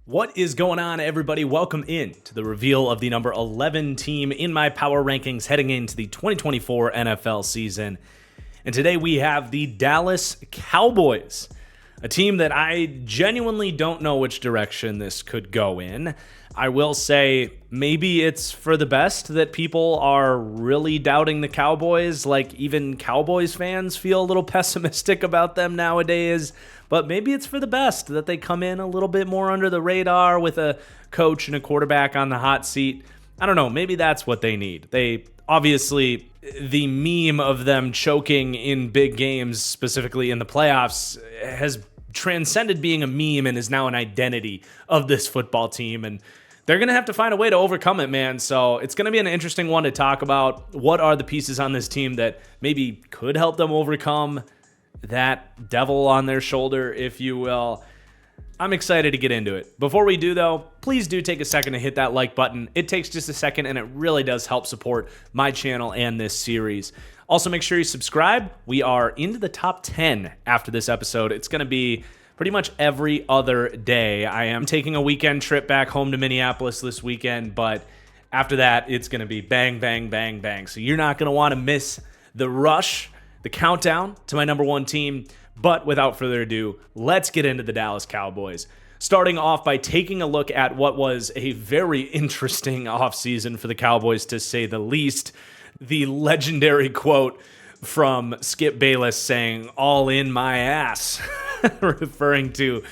What is going on, everybody? Welcome in to the reveal of the number 11 team in my power rankings heading into the 2024 NFL season. And today we have the Dallas Cowboys, a team that I genuinely don't know which direction this could go in. I will say maybe it's for the best that people are really doubting the Cowboys. Like, even Cowboys fans feel a little pessimistic about them nowadays. But maybe it's for the best that they come in a little bit more under the radar with a coach and a quarterback on the hot seat. I don't know. Maybe that's what they need. They obviously, the meme of them choking in big games, specifically in the playoffs, has transcended being a meme and is now an identity of this football team. And they're going to have to find a way to overcome it, man. So it's going to be an interesting one to talk about. What are the pieces on this team that maybe could help them overcome that devil on their shoulder, if you will? I'm excited to get into it. Before we do, though, please do take a second to hit that like button. It takes just a second, and it really does help support my channel and this series. Also, make sure you subscribe. We are into the top 10 after this episode. It's going to be pretty much every other day. I am taking a weekend trip back home to Minneapolis this weekend, but after that, it's going to be bang, bang, bang, bang. So you're not going to want to miss the rush, the countdown to my number one team. But without further ado, let's get into the Dallas Cowboys. Starting off by taking a look at what was a very interesting offseason for the Cowboys, to say the least. The legendary quote from Skip Bayless saying, "all in my ass," referring to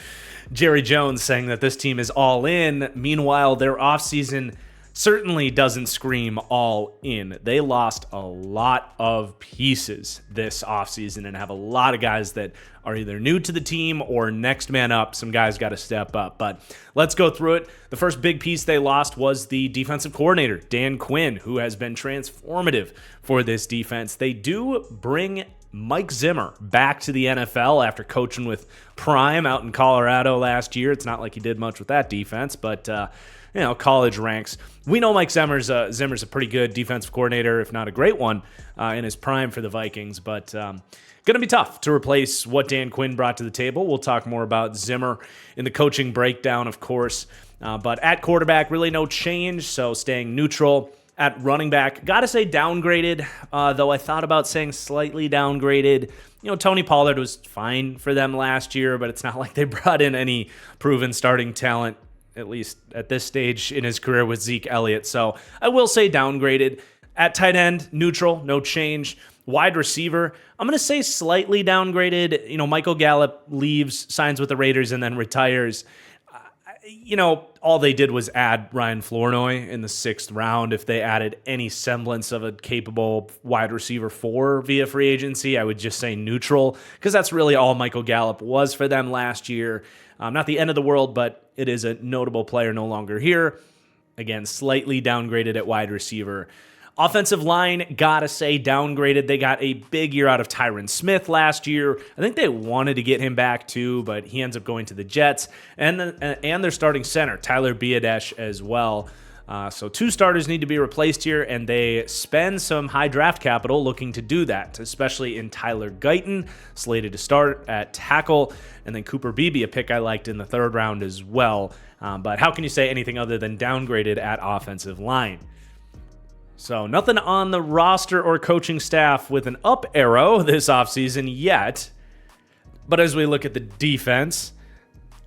Jerry Jones saying that this team is all in. Meanwhile, their offseason certainly doesn't scream all in. They lost a lot of pieces this offseason and have a lot of guys that are either new to the team or next man up. Some guys got to step up, but let's go through it. The first big piece they lost was the defensive coordinator, Dan Quinn, who has been transformative for this defense. They do bring Mike Zimmer back to the NFL after coaching with Prime out in Colorado last year. It's not like he did much with that defense, but college ranks. We know Mike Zimmer's a pretty good defensive coordinator, if not a great one, in his prime for the Vikings. But going to be tough to replace what Dan Quinn brought to the table. We'll talk more about Zimmer in the coaching breakdown, of course. But at quarterback, really no change, so staying neutral. At running back, gotta say downgraded, though I thought about saying slightly downgraded. Tony Pollard was fine for them last year, but it's not like they brought in any proven starting talent, at least at this stage in his career, with Zeke Elliott. So I will say downgraded. At tight end, neutral, no change. Wide receiver, I'm going to say slightly downgraded. Michael Gallup leaves, signs with the Raiders, and then retires. All they did was add Ryan Flournoy in the 6th round. If they added any semblance of a capable wide receiver 4 via free agency, I would just say neutral, because that's really all Michael Gallup was for them last year. Not the end of the world, but it is a notable player no longer here. Again, slightly downgraded at wide receiver. Offensive line, gotta say downgraded. They got a big year out of Tyron Smith last year. I think they wanted to get him back too, but he ends up going to the Jets. And their starting center, Tyler Biadasz, as well. So 2 starters need to be replaced here, and they spend some high draft capital looking to do that, especially in Tyler Guyton, slated to start at tackle, and then Cooper Beebe, a pick I liked in the 3rd round as well. But how can you say anything other than downgraded at offensive line? So nothing on the roster or coaching staff with an up arrow this offseason yet. But as we look at the defense,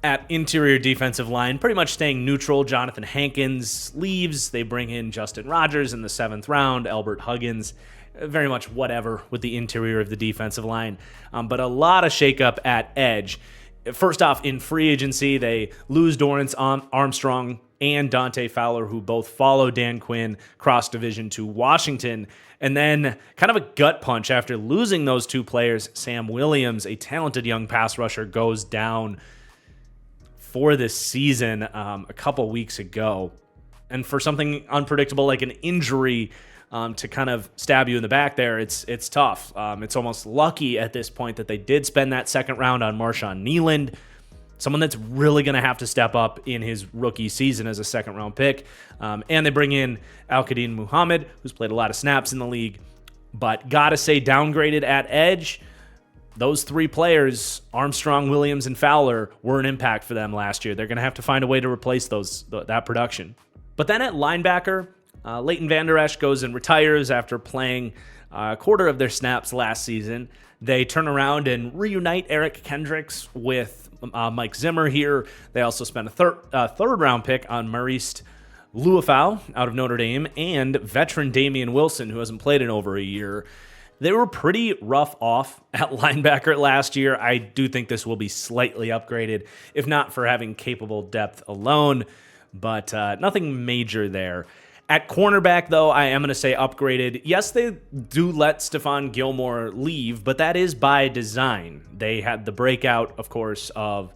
at interior defensive line, pretty much staying neutral. Jonathan Hankins leaves. They bring in Justin Rogers in the 7th round. Albert Huggins, very much whatever with the interior of the defensive line. But a lot of shakeup at edge. First off, in free agency, they lose Dorrance Armstrong and Dante Fowler, who both follow Dan Quinn cross-division to Washington. And then kind of a gut punch after losing those 2 players, Sam Williams, a talented young pass rusher, goes down for this season a couple weeks ago. And for something unpredictable like an injury to kind of stab you in the back there, it's tough. It's almost lucky at this point that they did spend that 2nd round on Marshawn Kneeland, someone that's really going to have to step up in his rookie season as a 2nd round pick. And they bring in Al-Qadim Muhammad, who's played a lot of snaps in the league, but gotta say downgraded at edge. those three players, Armstrong, Williams, and Fowler, were an impact for them last year. They're going to have to find a way to replace that production. But then at linebacker, Leighton Vander Esch goes and retires after playing a quarter of their snaps last season. They turn around and reunite Eric Kendricks with Mike Zimmer here. They also spent a third-round pick on Maurice Luafau out of Notre Dame and veteran Damian Wilson, who hasn't played in over a year. They were pretty rough off at linebacker last year. I do think this will be slightly upgraded, if not for having capable depth alone, but nothing major there. At cornerback, though, I am going to say upgraded. Yes, they do let Stephon Gilmore leave, but that is by design. They had the breakout, of course, of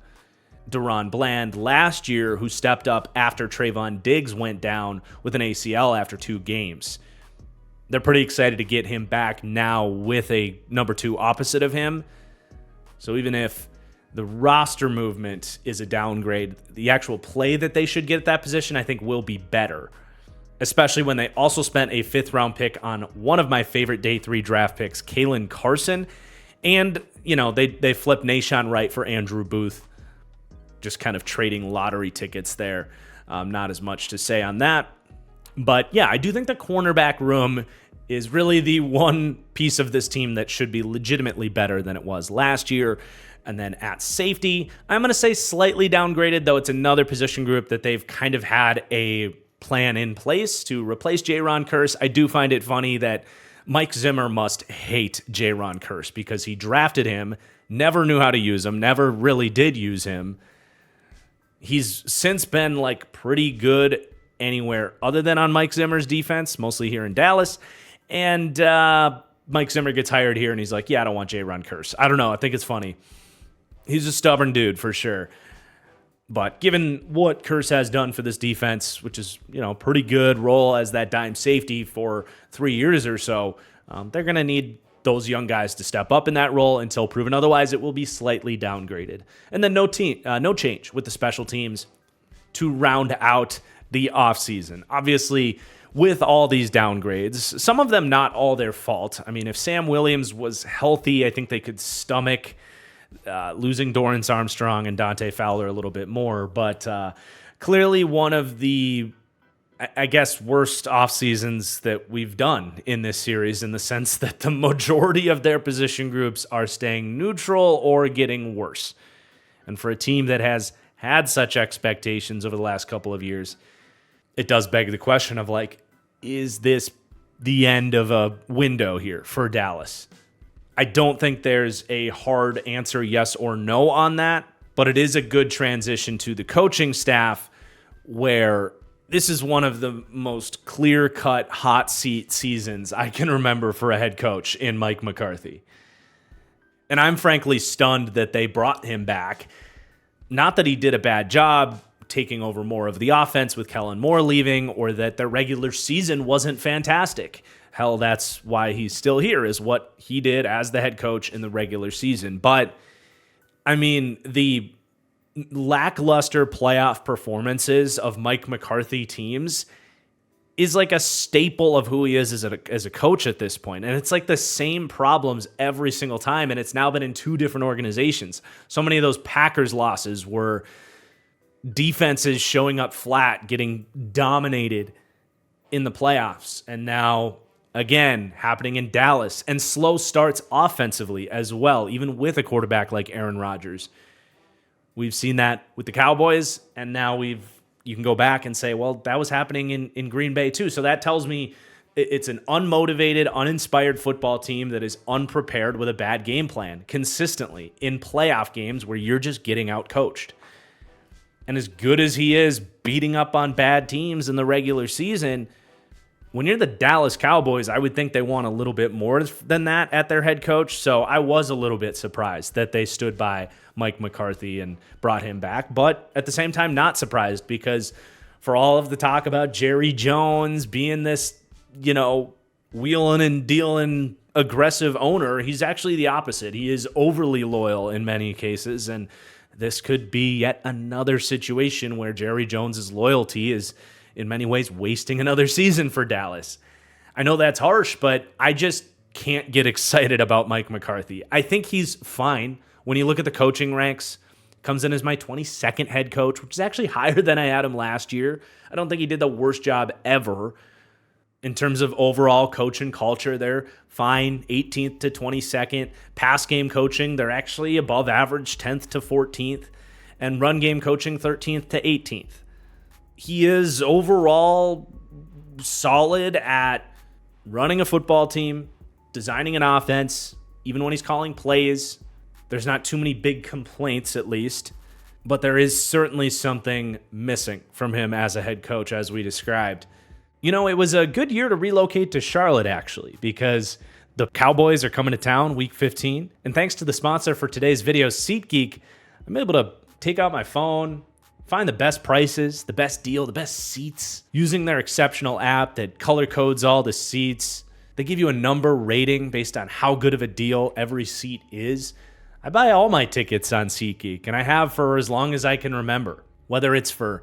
Deron Bland last year, who stepped up after Trayvon Diggs went down with an ACL after 2 games. They're pretty excited to get him back now with a number 2 opposite of him. So even if the roster movement is a downgrade, the actual play that they should get at that position, I think, will be better. Especially when they also spent a 5th-round pick on one of my favorite day 3 draft picks, Kalen Carson. And, they flipped Nahshon Wright for Andrew Booth. Just kind of trading lottery tickets there. Not as much to say on that. But, yeah, I do think the cornerback room is really the one piece of this team that should be legitimately better than it was last year. And then at safety, I'm going to say slightly downgraded, though it's another position group that they've kind of had a plan in place to replace Jaron Kearse. I do find it funny that Mike Zimmer must hate Jaron Kearse because he drafted him, never knew how to use him, never really did use him. He's since been pretty good anywhere other than on Mike Zimmer's defense, mostly here in Dallas. And Mike Zimmer gets hired here and he's like, yeah, I don't want Jaron Kearse. I don't know. I think it's funny. He's a stubborn dude for sure. But given what Kearse has done for this defense, which is, pretty good role as that dime safety for 3 years or so, they're going to need those young guys to step up in that role until proven otherwise. It will be slightly downgraded. And then no change with the special teams to round out the offseason. Obviously, with all these downgrades, some of them not all their fault. I mean, if Sam Williams was healthy, I think they could stomach losing Dorrance Armstrong and Dante Fowler a little bit more, but clearly one of the, I guess, worst off seasons that we've done in this series, in the sense that the majority of their position groups are staying neutral or getting worse. And for a team that has had such expectations over the last couple of years, it does beg the question of is this the end of a window here for Dallas? I don't think there's a hard answer, yes or no, on that, but it is a good transition to the coaching staff, where this is one of the most clear-cut hot seat seasons I can remember for a head coach in Mike McCarthy. And I'm frankly stunned that they brought him back. Not that he did a bad job taking over more of the offense with Kellen Moore leaving, or that their regular season wasn't fantastic. Hell, that's why he's still here, is what he did as the head coach in the regular season. But, I mean, the lackluster playoff performances of Mike McCarthy teams is a staple of who he is as a coach at this point. And it's the same problems every single time, and it's now been in 2 different organizations. So many of those Packers losses were defenses showing up flat, getting dominated in the playoffs, and now again happening in Dallas, and slow starts offensively as well, even with a quarterback like Aaron Rodgers. We've seen that with the Cowboys, and now you can go back and say, well, that was happening in Green Bay too. So that tells me it's an unmotivated, uninspired football team that is unprepared with a bad game plan consistently in playoff games where you're just getting out-coached. And as good as he is beating up on bad teams in the regular season, when you're the Dallas Cowboys, I would think they want a little bit more than that at their head coach. So I was a little bit surprised that they stood by Mike McCarthy and brought him back. But at the same time, not surprised, because for all of the talk about Jerry Jones being this, wheeling and dealing aggressive owner, he's actually the opposite. He is overly loyal in many cases. And this could be yet another situation where Jerry Jones's loyalty is in many ways wasting another season for Dallas. I know that's harsh, but I just can't get excited about Mike McCarthy. I think he's fine. When you look at the coaching ranks, comes in as my 22nd head coach, which is actually higher than I had him last year. I don't think he did the worst job ever. In terms of overall coach and culture, they're fine, 18th to 22nd. Pass game coaching, they're actually above average, 10th to 14th. And run game coaching, 13th to 18th. He is overall solid at running a football team, designing an offense, even when he's calling plays. There's not too many big complaints, at least. But there is certainly something missing from him as a head coach, as we described. You know, it was a good year to relocate to Charlotte, actually, because the Cowboys are coming to town week 15. And thanks to the sponsor for today's video, SeatGeek, I'm able to take out my phone, find the best prices, the best deal, the best seats, using their exceptional app that color codes all the seats. They give you a number rating based on how good of a deal every seat is. I buy all my tickets on SeatGeek, and I have for as long as I can remember, whether it's for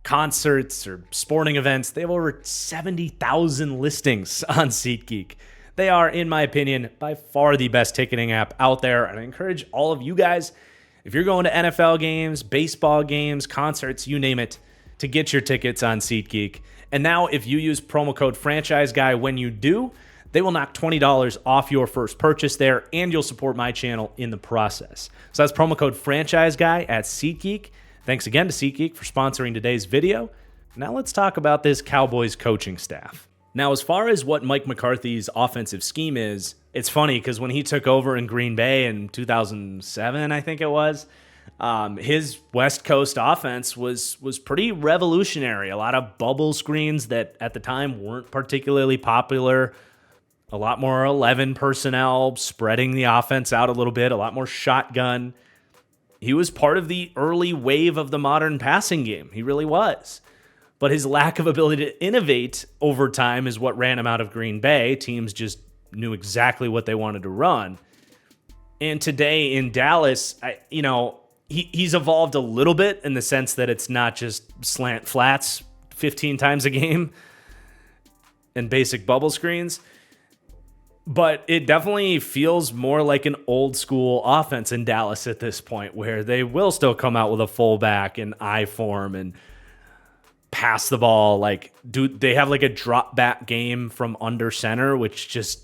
concerts or sporting events. They have over 70,000 listings on SeatGeek. They are, in my opinion, by far the best ticketing app out there, and I encourage all of you guys, if you're going to NFL games, baseball games, concerts, you name it, to get your tickets on SeatGeek. And now if you use promo code FranchiseGuy when you do, they will knock $20 off your first purchase there, and you'll support my channel in the process. So that's promo code FranchiseGuy at SeatGeek. Thanks again to SeatGeek for sponsoring today's video. Now let's talk about this Cowboys coaching staff. Now, as far as what Mike McCarthy's offensive scheme is, it's funny because when he took over in Green Bay in 2007, I think it was, his West Coast offense was pretty revolutionary. A lot of bubble screens that at the time weren't particularly popular. A lot more 11 personnel, spreading the offense out a little bit, a lot more shotgun. He was part of the early wave of the modern passing game. He really was. But his lack of ability to innovate over time is what ran him out of Green Bay. Teams just knew exactly what they wanted to run. And today in Dallas, he's evolved a little bit in the sense that it's not just slant flats 15 times a game and basic bubble screens. But it definitely feels more like an old school offense in Dallas at this point, where they will still come out with a fullback and I form and pass the ball. Like, they have like a drop back game from under center, which just,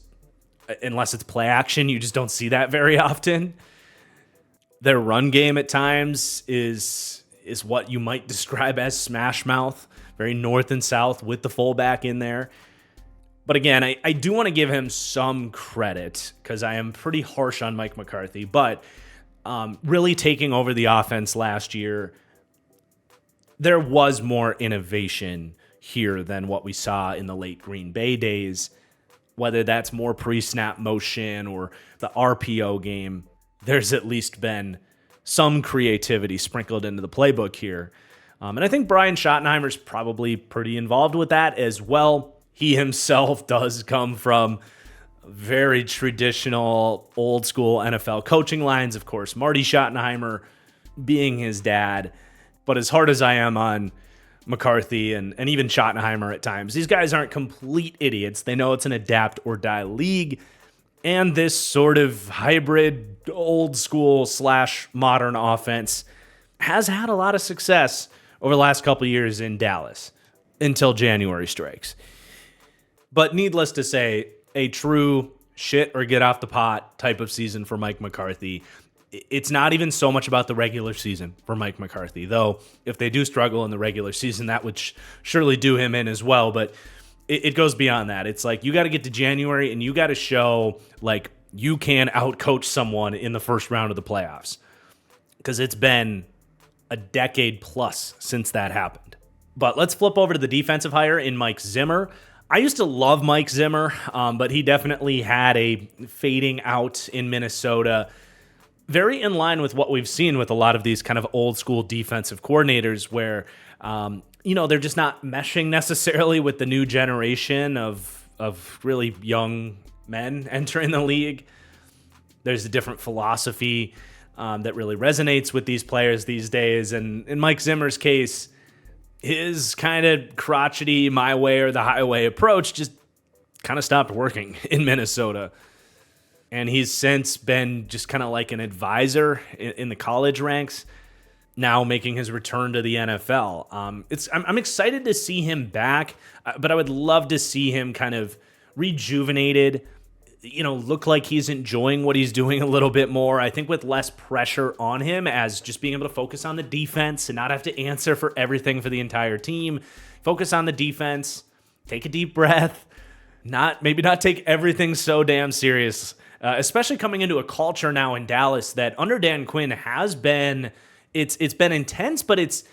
unless it's play action, you just don't see that very often. Their run game at times is what you might describe as smash mouth, very north and south with the fullback in there. But again, I do want to give him some credit because I am pretty harsh on Mike McCarthy. But really taking over the offense last year, there was more innovation here than what we saw in the late Green Bay days. Whether that's more pre-snap motion or the RPO game, there's at least been some creativity sprinkled into the playbook here. And I think Brian Schottenheimer's probably pretty involved with that as well. He himself does come from very traditional, old school NFL coaching lines. Of course, Marty Schottenheimer being his dad. But as hard as I am on McCarthy and even Schottenheimer at times, these guys aren't complete idiots. They know it's an adapt or die league. And this sort of hybrid, old school / modern offense has had a lot of success over the last couple of years in Dallas until January strikes. But needless to say, a true shit or get off the pot type of season for Mike McCarthy. It's not even so much about the regular season for Mike McCarthy, though if they do struggle in the regular season, that would surely do him in as well. But it goes beyond that. It's like you got to get to January and you got to show like you can outcoach someone in the first round of the playoffs, because it's been a decade plus since that happened. But let's flip over to the defensive hire in Mike Zimmer. I used to love Mike Zimmer, but he definitely had a fading out in Minnesota. Very in line with what we've seen with a lot of these kind of old school defensive coordinators where, they're just not meshing necessarily with the new generation of really young men entering the league. There's a different philosophy that really resonates with these players these days. And in Mike Zimmer's case, his kind of crotchety, my way or the highway approach just kind of stopped working in Minnesota. And he's since been just kind of like an advisor in the college ranks, now making his return to the NFL. I'm excited to see him back, but I would love to see him kind of rejuvenated, look like he's enjoying what he's doing a little bit more. I think with less pressure on him, as just being able to focus on the defense and not have to answer for everything for the entire team. Focus on the defense, take a deep breath, maybe not take everything so damn serious, especially coming into a culture now in Dallas that under Dan Quinn has been, it's been intense, but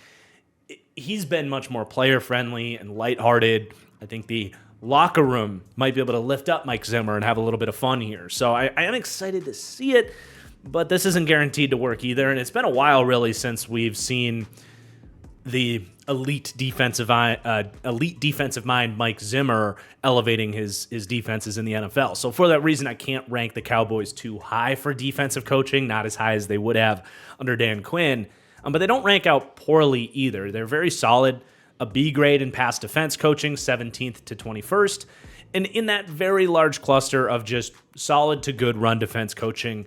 he's been much more player friendly and lighthearted. I think the locker room might be able to lift up Mike Zimmer and have a little bit of fun here. So I am excited to see it, but this isn't guaranteed to work either. And it's been a while really since we've seen the elite defensive mind Mike Zimmer elevating his defenses in the NFL. So for that reason, I can't rank the Cowboys too high for defensive coaching, not as high as they would have under Dan Quinn. But they don't rank out poorly either. They're very solid. A B grade in pass defense coaching, 17th to 21st. And in that very large cluster of just solid to good run defense coaching,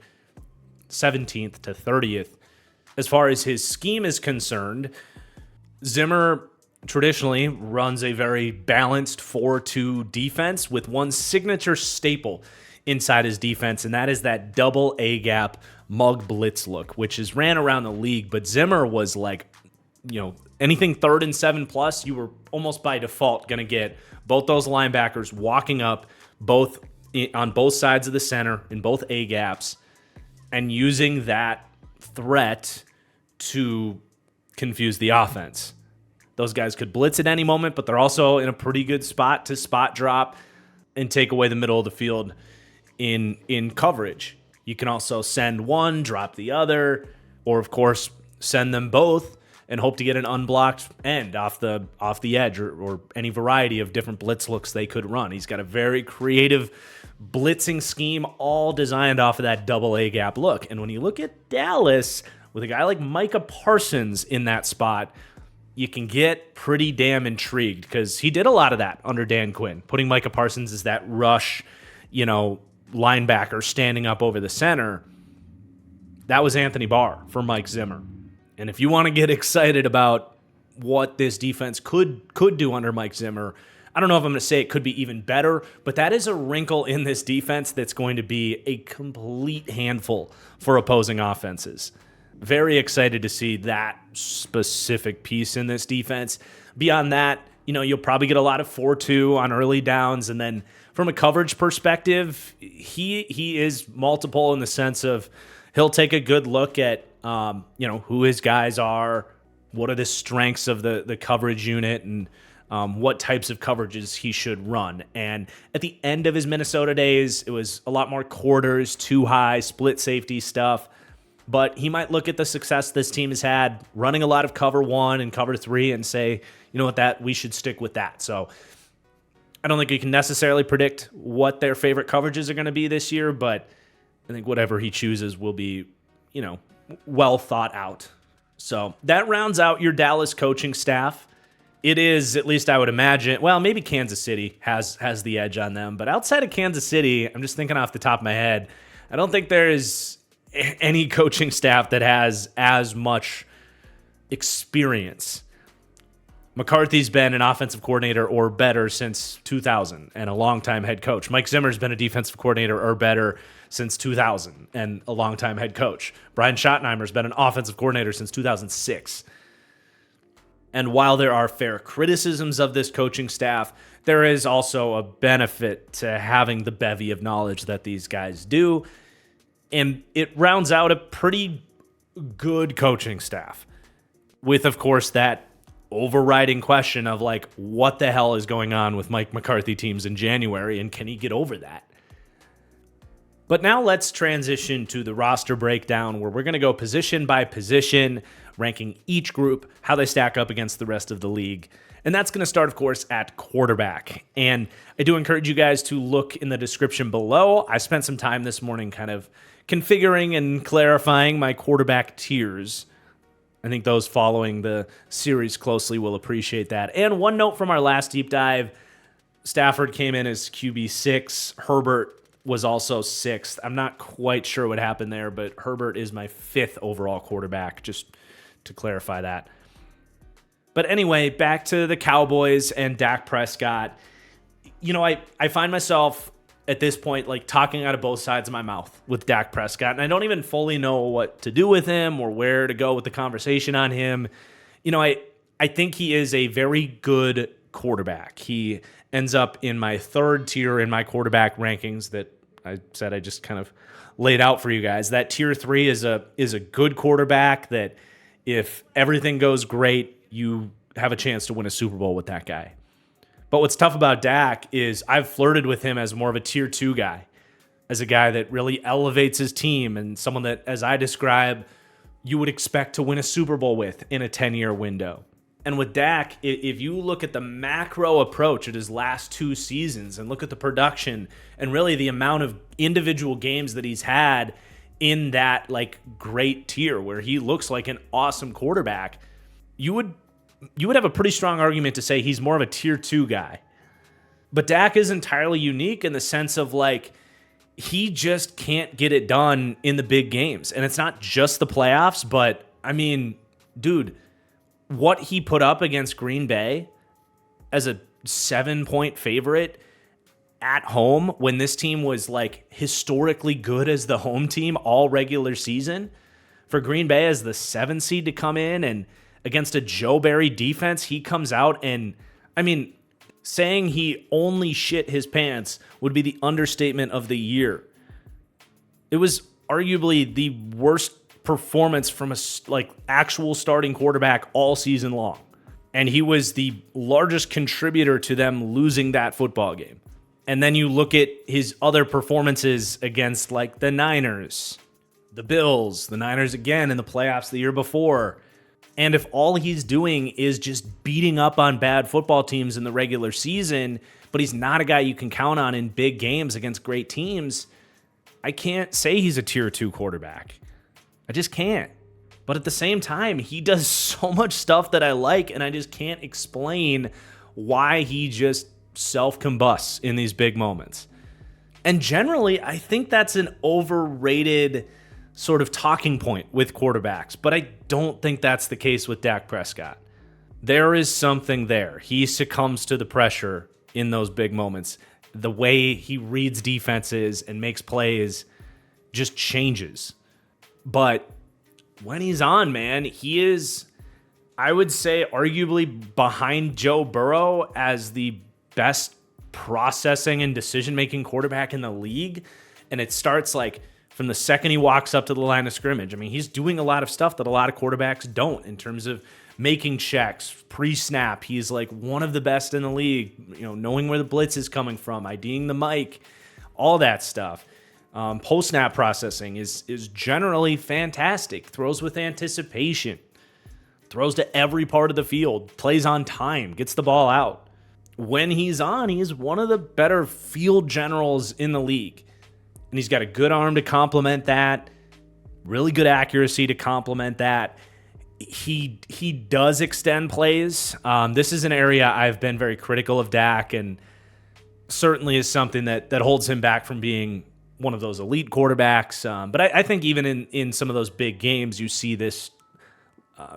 17th to 30th. As far as his scheme is concerned, Zimmer traditionally runs a very balanced 4-2 defense with one signature staple inside his defense, and that is that double A-gap mug blitz look, which is ran around the league. But Zimmer was like, anything 3rd and 7+, you were almost by default going to get both those linebackers walking up on both sides of the center in both A-gaps and using that threat to confuse the offense. Those guys could blitz at any moment, but they're also in a pretty good spot to spot drop and take away the middle of the field in coverage. You can also send one, drop the other, or of course send them both and hope to get an unblocked end off the edge or any variety of different blitz looks they could run. He's got a very creative blitzing scheme all designed off of that double A-gap look. And when you look at Dallas with a guy like Micah Parsons in that spot, you can get pretty damn intrigued because he did a lot of that under Dan Quinn, putting Micah Parsons as that rush, linebacker standing up over the center. That was Anthony Barr for Mike Zimmer. And if you want to get excited about what this defense could do under Mike Zimmer, I don't know if I'm going to say it could be even better, but that is a wrinkle in this defense that's going to be a complete handful for opposing offenses. Very excited to see that specific piece in this defense. Beyond that, you'll probably get a lot of 4-2 on early downs. And then from a coverage perspective, he is multiple in the sense of he'll take a good look at who his guys are, what are the strengths of the coverage unit, and what types of coverages he should run. And at the end of his Minnesota days, it was a lot more quarters, too high, split safety stuff. But he might look at the success this team has had running a lot of cover 1 and cover 3 and say, we should stick with that. So I don't think you can necessarily predict what their favorite coverages are going to be this year, but I think whatever he chooses will be, well thought out. So that rounds out your Dallas coaching staff. It is, at least I would imagine, well, maybe Kansas City has the edge on them, but outside of Kansas City, I'm just thinking off the top of my head, I don't think there is any coaching staff that has as much experience. McCarthy's been an offensive coordinator or better since 2000 and a longtime head coach. Mike Zimmer's been a defensive coordinator or better since 2000 and a longtime head coach. Brian Schottenheimer's been an offensive coordinator since 2006. And while there are fair criticisms of this coaching staff, there is also a benefit to having the bevy of knowledge that these guys do. And it rounds out a pretty good coaching staff with, of course, that overriding question of what the hell is going on with Mike McCarthy teams in January, and can he get over that? But now let's transition to the roster breakdown where we're going to go position by position, ranking each group, how they stack up against the rest of the league. And that's going to start, of course, at quarterback. And I do encourage you guys to look in the description below. I spent some time this morning kind of configuring and clarifying my quarterback tiers. I think those following the series closely will appreciate that. And one note from our last deep dive, Stafford came in as QB6. Herbert was also 6th. I'm not quite sure what happened there, but Herbert is my 5th overall quarterback, just to clarify that. But anyway, back to the Cowboys and Dak Prescott. I find myself at this point like talking out of both sides of my mouth with Dak Prescott, and I don't even fully know what to do with him or where to go with the conversation on him. I think he is a very good quarterback. He ends up in my 3rd tier in my quarterback rankings that I said I just kind of laid out for you guys. That tier 3 is a good quarterback that if everything goes great, you have a chance to win a Super Bowl with that guy. But what's tough about Dak is I've flirted with him as more of a tier 2 guy, as a guy that really elevates his team and someone that, as I describe, you would expect to win a Super Bowl with in a 10-year window. And with Dak, if you look at the macro approach at his last 2 seasons and look at the production and really the amount of individual games that he's had in that like great tier where he looks like an awesome quarterback, you would have a pretty strong argument to say he's more of a tier 2 guy. But Dak is entirely unique in the sense of like he just can't get it done in the big games. And it's not just the playoffs, but I mean, dude, what he put up against Green Bay as a 7-point favorite at home when this team was like historically good as the home team all regular season, for Green Bay as the 7 seed to come in and against a Joe Barry defense, he comes out and, I mean, saying he only shit his pants would be the understatement of the year. It was arguably the worst performance from a actual starting quarterback all season long. And he was the largest contributor to them losing that football game. And then you look at his other performances against like the Niners, the Bills, the Niners again in the playoffs the year before. And if all he's doing is just beating up on bad football teams in the regular season, but he's not a guy you can count on in big games against great teams, I can't say he's a tier 2 quarterback. I just can't. But at the same time, he does so much stuff that I like, and I just can't explain why he just self-combusts in these big moments. And generally, I think that's an overrated sort of talking point with quarterbacks, but I don't think that's the case with Dak Prescott. There is something there. He succumbs to the pressure in those big moments. The way he reads defenses and makes plays just changes. But when he's on, man, he is, I would say, arguably behind Joe Burrow as the best processing and decision-making quarterback in the league. And it starts like from the second he walks up to the line of scrimmage. I mean, he's doing a lot of stuff that a lot of quarterbacks don't in terms of making checks, pre-snap. He's like one of the best in the league, knowing where the blitz is coming from, IDing the mic, all that stuff. Post-snap processing is generally fantastic. Throws with anticipation. Throws to every part of the field. Plays on time. Gets the ball out. When he's on, he's one of the better field generals in the league. And he's got a good arm to complement that. Really good accuracy to complement that. He does extend plays. This is an area I've been very critical of Dak, and certainly is something that holds him back from being one of those elite quarterbacks. But I think even in some of those big games, you see this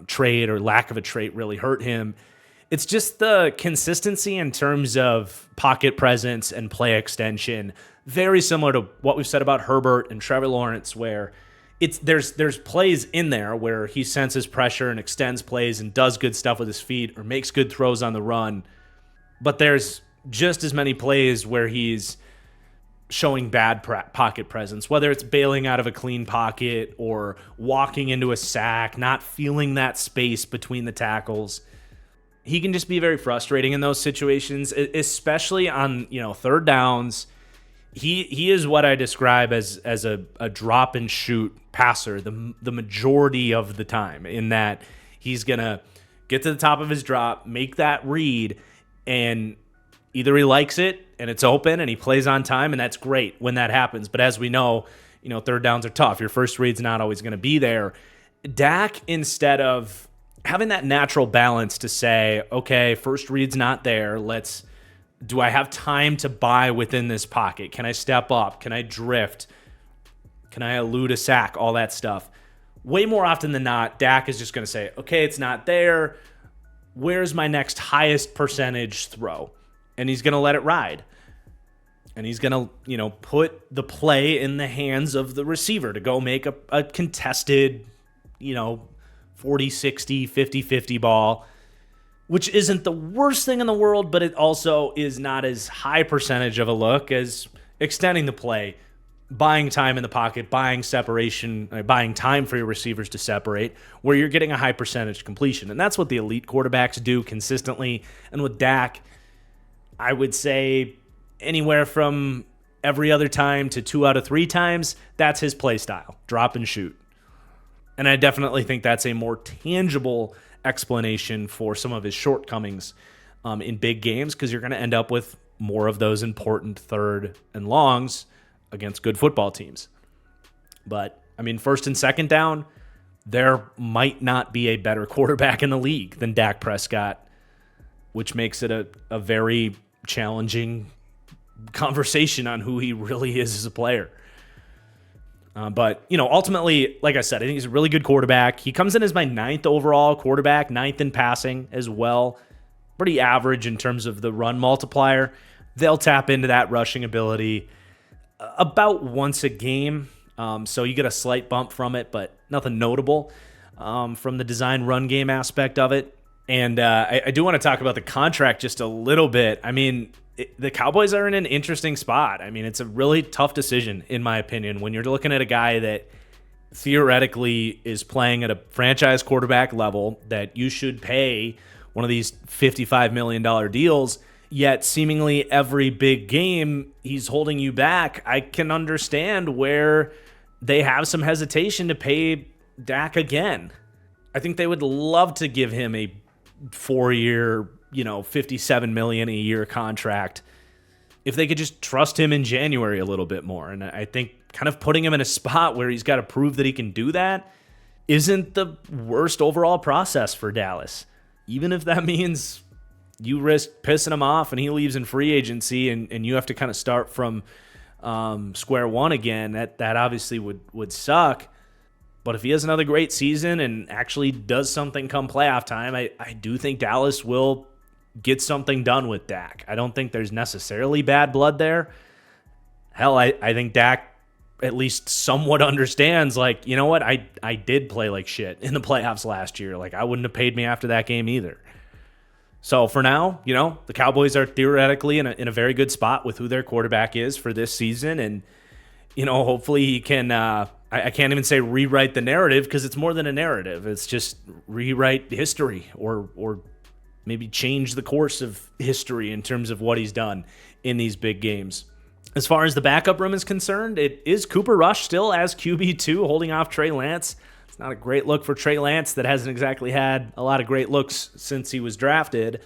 trait or lack of a trait really hurt him. It's just the consistency in terms of pocket presence and play extension. Very similar to what we've said about Herbert and Trevor Lawrence, where there's plays in there where he senses pressure and extends plays and does good stuff with his feet or makes good throws on the run. But there's just as many plays where he's showing bad pocket presence, whether it's bailing out of a clean pocket or walking into a sack, not feeling that space between the tackles. He can just be very frustrating in those situations, especially on third downs. He is what I describe as a drop and shoot passer the majority of the time, in that he's gonna get to the top of his drop, make that read, and either he likes it and it's open and he plays on time, and that's great when that happens. But as we know, third downs are tough. Your first read's not always going to be there. Dak, instead of having that natural balance to say, okay, first read's not there, let's Do I have time to buy within this pocket? Can I step up? Can I drift? Can I elude a sack? All that stuff. Way more often than not, Dak is just going to say, okay, it's not there. Where's my next highest percentage throw? And he's going to let it ride. And he's going to, put the play in the hands of the receiver to go make a contested, 40, 60, 50, 50 ball, which isn't the worst thing in the world, but it also is not as high percentage of a look as extending the play, buying time in the pocket, buying separation, buying time for your receivers to separate, where you're getting a high percentage completion. And that's what the elite quarterbacks do consistently. And with Dak, I would say anywhere from every other time to 2 out of 3 times, that's his play style, drop and shoot. And I definitely think that's a more tangible explanation for some of his shortcomings in big games, because you're going to end up with more of those important third and longs against good football teams. But, first and second down, there might not be a better quarterback in the league than Dak Prescott, which makes it a very challenging conversation on who he really is as a player. But ultimately, like I said, I think he's a really good quarterback. He comes in as my 9th overall quarterback, 9th in passing as well. Pretty average in terms of the run multiplier. They'll tap into that rushing ability about once a game. So you get a slight bump from it, but nothing notable from the design run game aspect of it. And I do want to talk about the contract just a little bit. The Cowboys are in an interesting spot. It's a really tough decision, in my opinion, when you're looking at a guy that theoretically is playing at a franchise quarterback level that you should pay one of these $55 million deals, yet seemingly every big game he's holding you back. I can understand where they have some hesitation to pay Dak again. I think they would love to give him a 4-year, $57 million a year contract if they could just trust him in January a little bit more. And I think kind of putting him in a spot where he's got to prove that he can do that isn't the worst overall process for Dallas. Even if that means you risk pissing him off and he leaves in free agency and you have to kind of start from square one again, that obviously would suck. But if he has another great season and actually does something come playoff time, I do think Dallas will get something done with Dak. I don't think there's necessarily bad blood there. Hell, I think Dak at least somewhat understands, you know what? I did play like shit in the playoffs last year. I wouldn't have paid me after that game either. So for now, the Cowboys are theoretically in a very good spot with who their quarterback is for this season. And, hopefully he can, I can't even say rewrite the narrative, because it's more than a narrative. It's just rewrite history or maybe change the course of history in terms of what he's done in these big games. As far as the backup room is concerned, it is Cooper Rush still as QB2 holding off Trey Lance. It's not a great look for Trey Lance that hasn't exactly had a lot of great looks since he was drafted.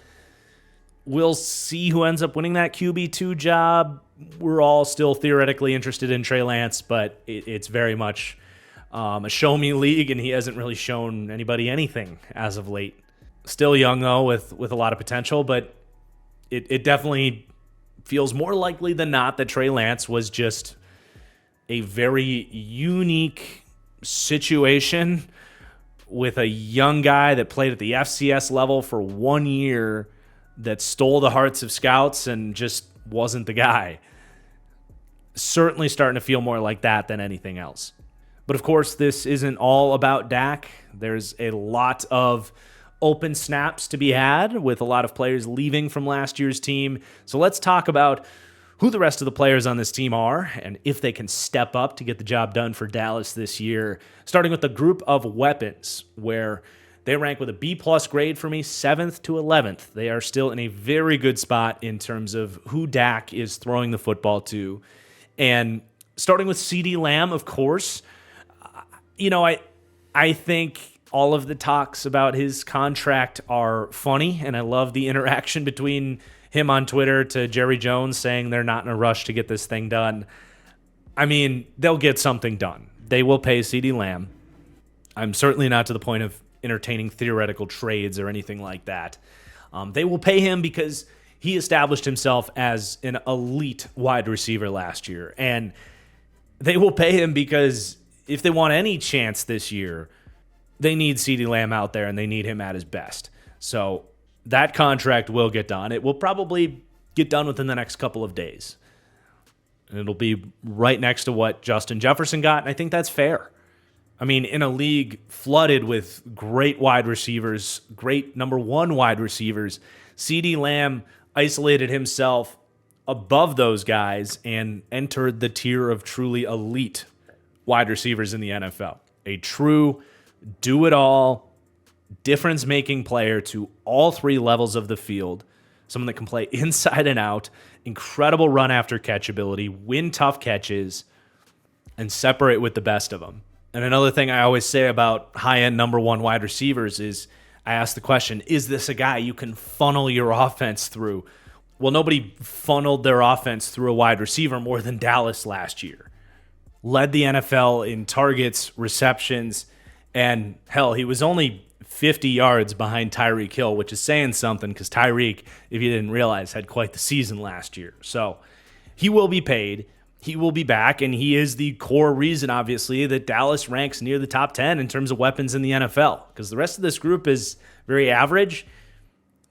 We'll see who ends up winning that QB2 job. We're all still theoretically interested in Trey Lance, but it's very much a show-me league, and he hasn't really shown anybody anything as of late. Still young, though, with a lot of potential, but it definitely feels more likely than not that Trey Lance was just a very unique situation with a young guy that played at the FCS level for 1 year that stole the hearts of scouts and just wasn't the guy. Certainly starting to feel more like that than anything else. But of course, this isn't all about Dak. There's a lot of open snaps to be had with a lot of players leaving from last year's team. So let's talk about who the rest of the players on this team are and if they can step up to get the job done for Dallas this year. Starting with the group of weapons, where they rank with a B+ grade for me, 7th to 11th. They are still in a very good spot in terms of who Dak is throwing the football to. And starting with CeeDee Lamb, of course, I think all of the talks about his contract are funny, and I love the interaction between him on Twitter to Jerry Jones saying they're not in a rush to get this thing done. They'll get something done. They will pay CeeDee Lamb. I'm certainly not to the point of entertaining theoretical trades or anything like that. They will pay him because he established himself as an elite wide receiver last year. And they will pay him because if they want any chance this year, they need CeeDee Lamb out there and they need him at his best. So that contract will get done. It will probably get done within the next couple of days. And it'll be right next to what Justin Jefferson got, and I think that's fair. I mean, in a league flooded with great wide receivers, great number one wide receivers, CeeDee Lamb isolated himself above those guys and entered the tier of truly elite wide receivers in the NFL. A true do-it-all, difference-making player to all three levels of the field. Someone that can play inside and out, incredible run after catch ability, win tough catches, and separate with the best of them. And another thing I always say about high-end number one wide receivers is I ask the question, is this a guy you can funnel your offense through? Well, nobody funneled their offense through a wide receiver more than Dallas last year. Led the NFL in targets, receptions, and hell, he was only 50 yards behind Tyreek Hill, which is saying something because Tyreek, if you didn't realize, had quite the season last year. So he will be paid. He will be back, and he is the core reason, obviously, that Dallas ranks near the top 10 in terms of weapons in the NFL, because the rest of this group is very average,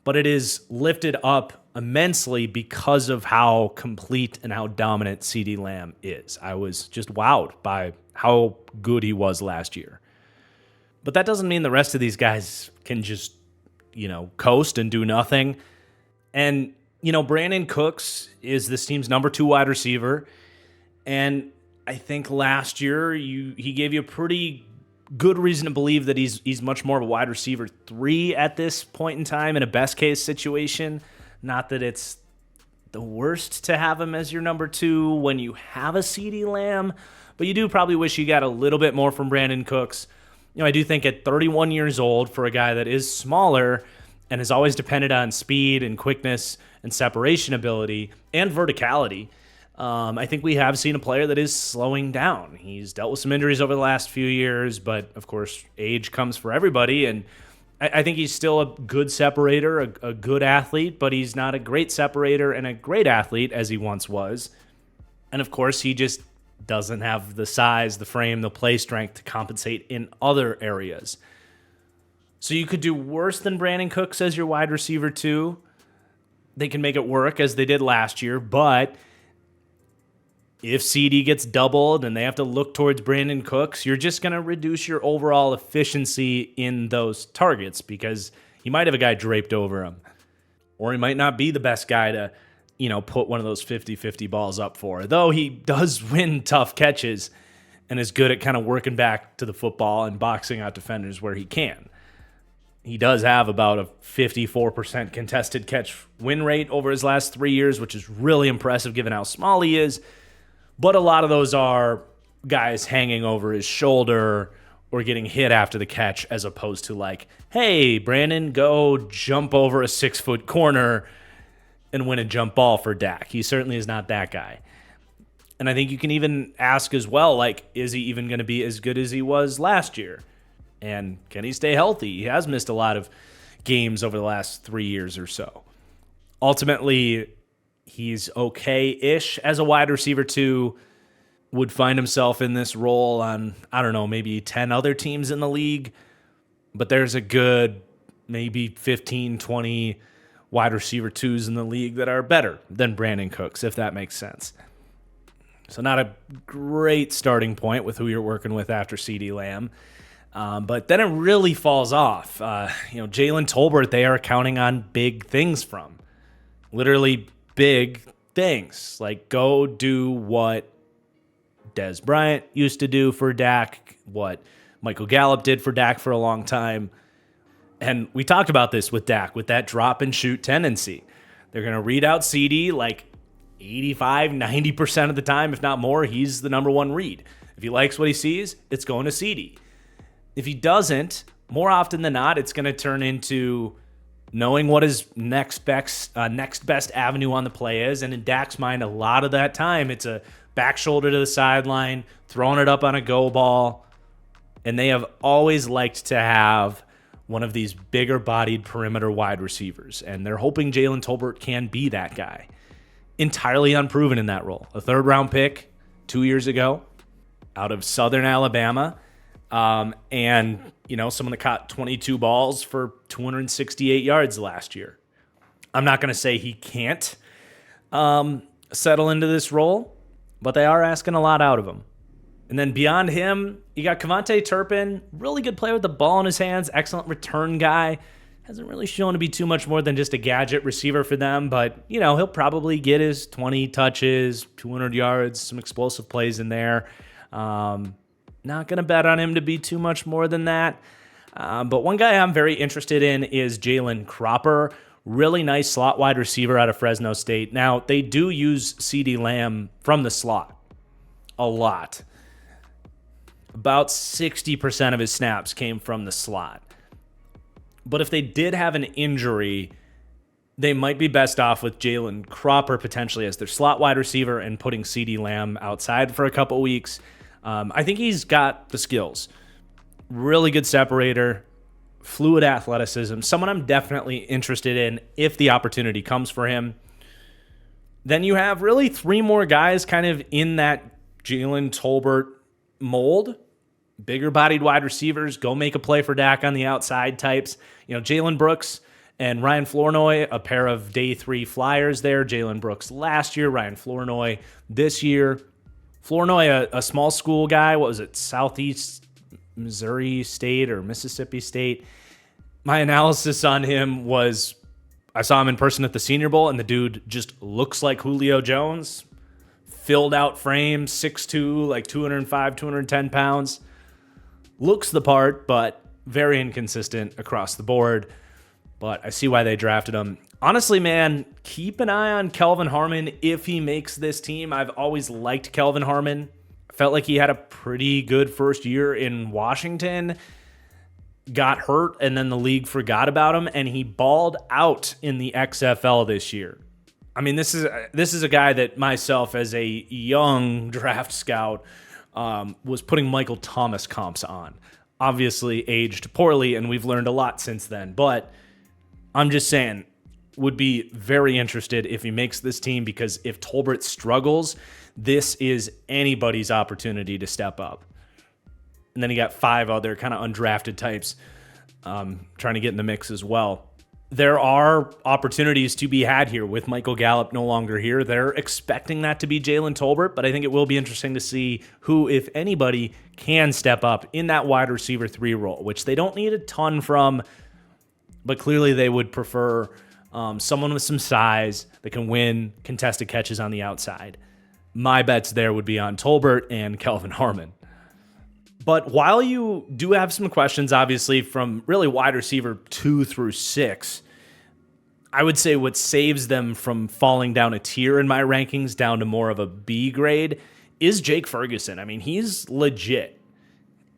but it is lifted up immensely because of how complete and how dominant CeeDee Lamb is. I was just wowed by how good he was last year. But that doesn't mean the rest of these guys can just, coast and do nothing. And, Brandon Cooks is this team's number 2 wide receiver. And I think last year he gave you a pretty good reason to believe that he's much more of a wide receiver 3 at this point in time in a best case situation. Not that it's the worst to have him as your number 2 when you have a CeeDee Lamb, but you do probably wish you got a little bit more from Brandon Cooks. I do think at 31 years old, for a guy that is smaller and has always depended on speed and quickness and separation ability and verticality, I think we have seen a player that is slowing down. He's dealt with some injuries over the last few years, but of course, age comes for everybody. And I think he's still a good separator, a good athlete, but he's not a great separator and a great athlete as he once was. And of course, he just doesn't have the size, the frame, the play strength to compensate in other areas. So you could do worse than Brandon Cooks as your wide receiver 2. They can make it work as they did last year, but if CD gets doubled and they have to look towards Brandon Cooks, you're just going to reduce your overall efficiency in those targets because he might have a guy draped over him, or he might not be the best guy to put one of those 50-50 balls up for, though he does win tough catches and is good at kind of working back to the football and boxing out defenders where he can. He does have about a 54% contested catch win rate over his last 3 years, which is really impressive given how small he is. But a lot of those are guys hanging over his shoulder or getting hit after the catch as opposed to like, hey, Brandon, go jump over a 6-foot corner and win a jump ball for Dak. He certainly is not that guy. And I think you can even ask as well, like, is he even going to be as good as he was last year? And can he stay healthy? He has missed a lot of games over the last 3 years or so. Ultimately, he's okay-ish as a wide receiver 2, would find himself in this role on, I don't know, maybe 10 other teams in the league. But there's a good maybe 15, 20 wide receiver 2s in the league that are better than Brandon Cooks, if that makes sense. So not a great starting point with who you're working with after CeeDee Lamb. But then it really falls off. Jalen Tolbert, they are counting on big things from. Literally big things. Like, go do what Dez Bryant used to do for Dak, what Michael Gallup did for Dak for a long time. And we talked about this with Dak, with that drop and shoot tendency. They're going to read out CD like 85, 90% of the time, if not more. He's the number 1 read. If he likes what he sees, it's going to CD. If he doesn't, more often than not, it's going to turn into knowing what his next best avenue on the play is. And in Dak's mind, a lot of that time, it's a back shoulder to the sideline, throwing it up on a go ball. And they have always liked to have one of these bigger-bodied perimeter wide receivers, and they're hoping Jalen Tolbert can be that guy. Entirely unproven in that role. A third-round pick 2 years ago out of Southern Alabama, and someone that caught 22 balls for 268 yards last year. I'm not going to say he can't settle into this role, but they are asking a lot out of him. And then beyond him, you got Kevontae Turpin, really good player with the ball in his hands, excellent return guy. Hasn't really shown to be too much more than just a gadget receiver for them, but, he'll probably get his 20 touches, 200 yards, some explosive plays in there. Not going to bet on him to be too much more than that. But one guy I'm very interested in is Jalen Cropper. Really nice slot wide receiver out of Fresno State. Now, they do use CeeDee Lamb from the slot a lot. About 60% of his snaps came from the slot. But if they did have an injury, they might be best off with Jalen Cropper potentially as their slot wide receiver and putting CeeDee Lamb outside for a couple weeks. I think he's got the skills. Really good separator, fluid athleticism, someone I'm definitely interested in if the opportunity comes for him. Then you have really three more guys kind of in that Jalen Tolbert mold. Bigger bodied wide receivers, go make a play for Dak on the outside types. Jalen Brooks and Ryan Flournoy, a pair of day 3 flyers there. Jalen Brooks last year, Ryan Flournoy this year. Flournoy, a small school guy. What was it? Southeast Missouri State or Mississippi State. My analysis on him was I saw him in person at the Senior Bowl, and the dude just looks like Julio Jones. Filled out frame, 6'2", like 205, 210 pounds. Looks the part, but very inconsistent across the board. But I see why they drafted him. Honestly, man, keep an eye on Kelvin Harmon if he makes this team. I've always liked Kelvin Harmon. Felt like he had a pretty good first year in Washington. Got hurt, and then the league forgot about him, and he balled out in the XFL this year. I mean, this is a guy that myself, as a young draft scout, was putting Michael Thomas comps on. Obviously aged poorly, and we've learned a lot since then. But I'm just saying, would be very interested if he makes this team, because if Tolbert struggles, this is anybody's opportunity to step up. And then you got 5 other kind of undrafted types trying to get in the mix as well. There are opportunities to be had here with Michael Gallup no longer here. They're expecting that to be Jalen Tolbert, but I think it will be interesting to see who, if anybody, can step up in that wide receiver 3 role, which they don't need a ton from, but clearly they would prefer someone with some size that can win contested catches on the outside. My bets there would be on Tolbert and Kelvin Harmon. But while you do have some questions, obviously, from really wide receiver 2 through 6, I would say what saves them from falling down a tier in my rankings down to more of a B grade is Jake Ferguson. I mean, he's legit.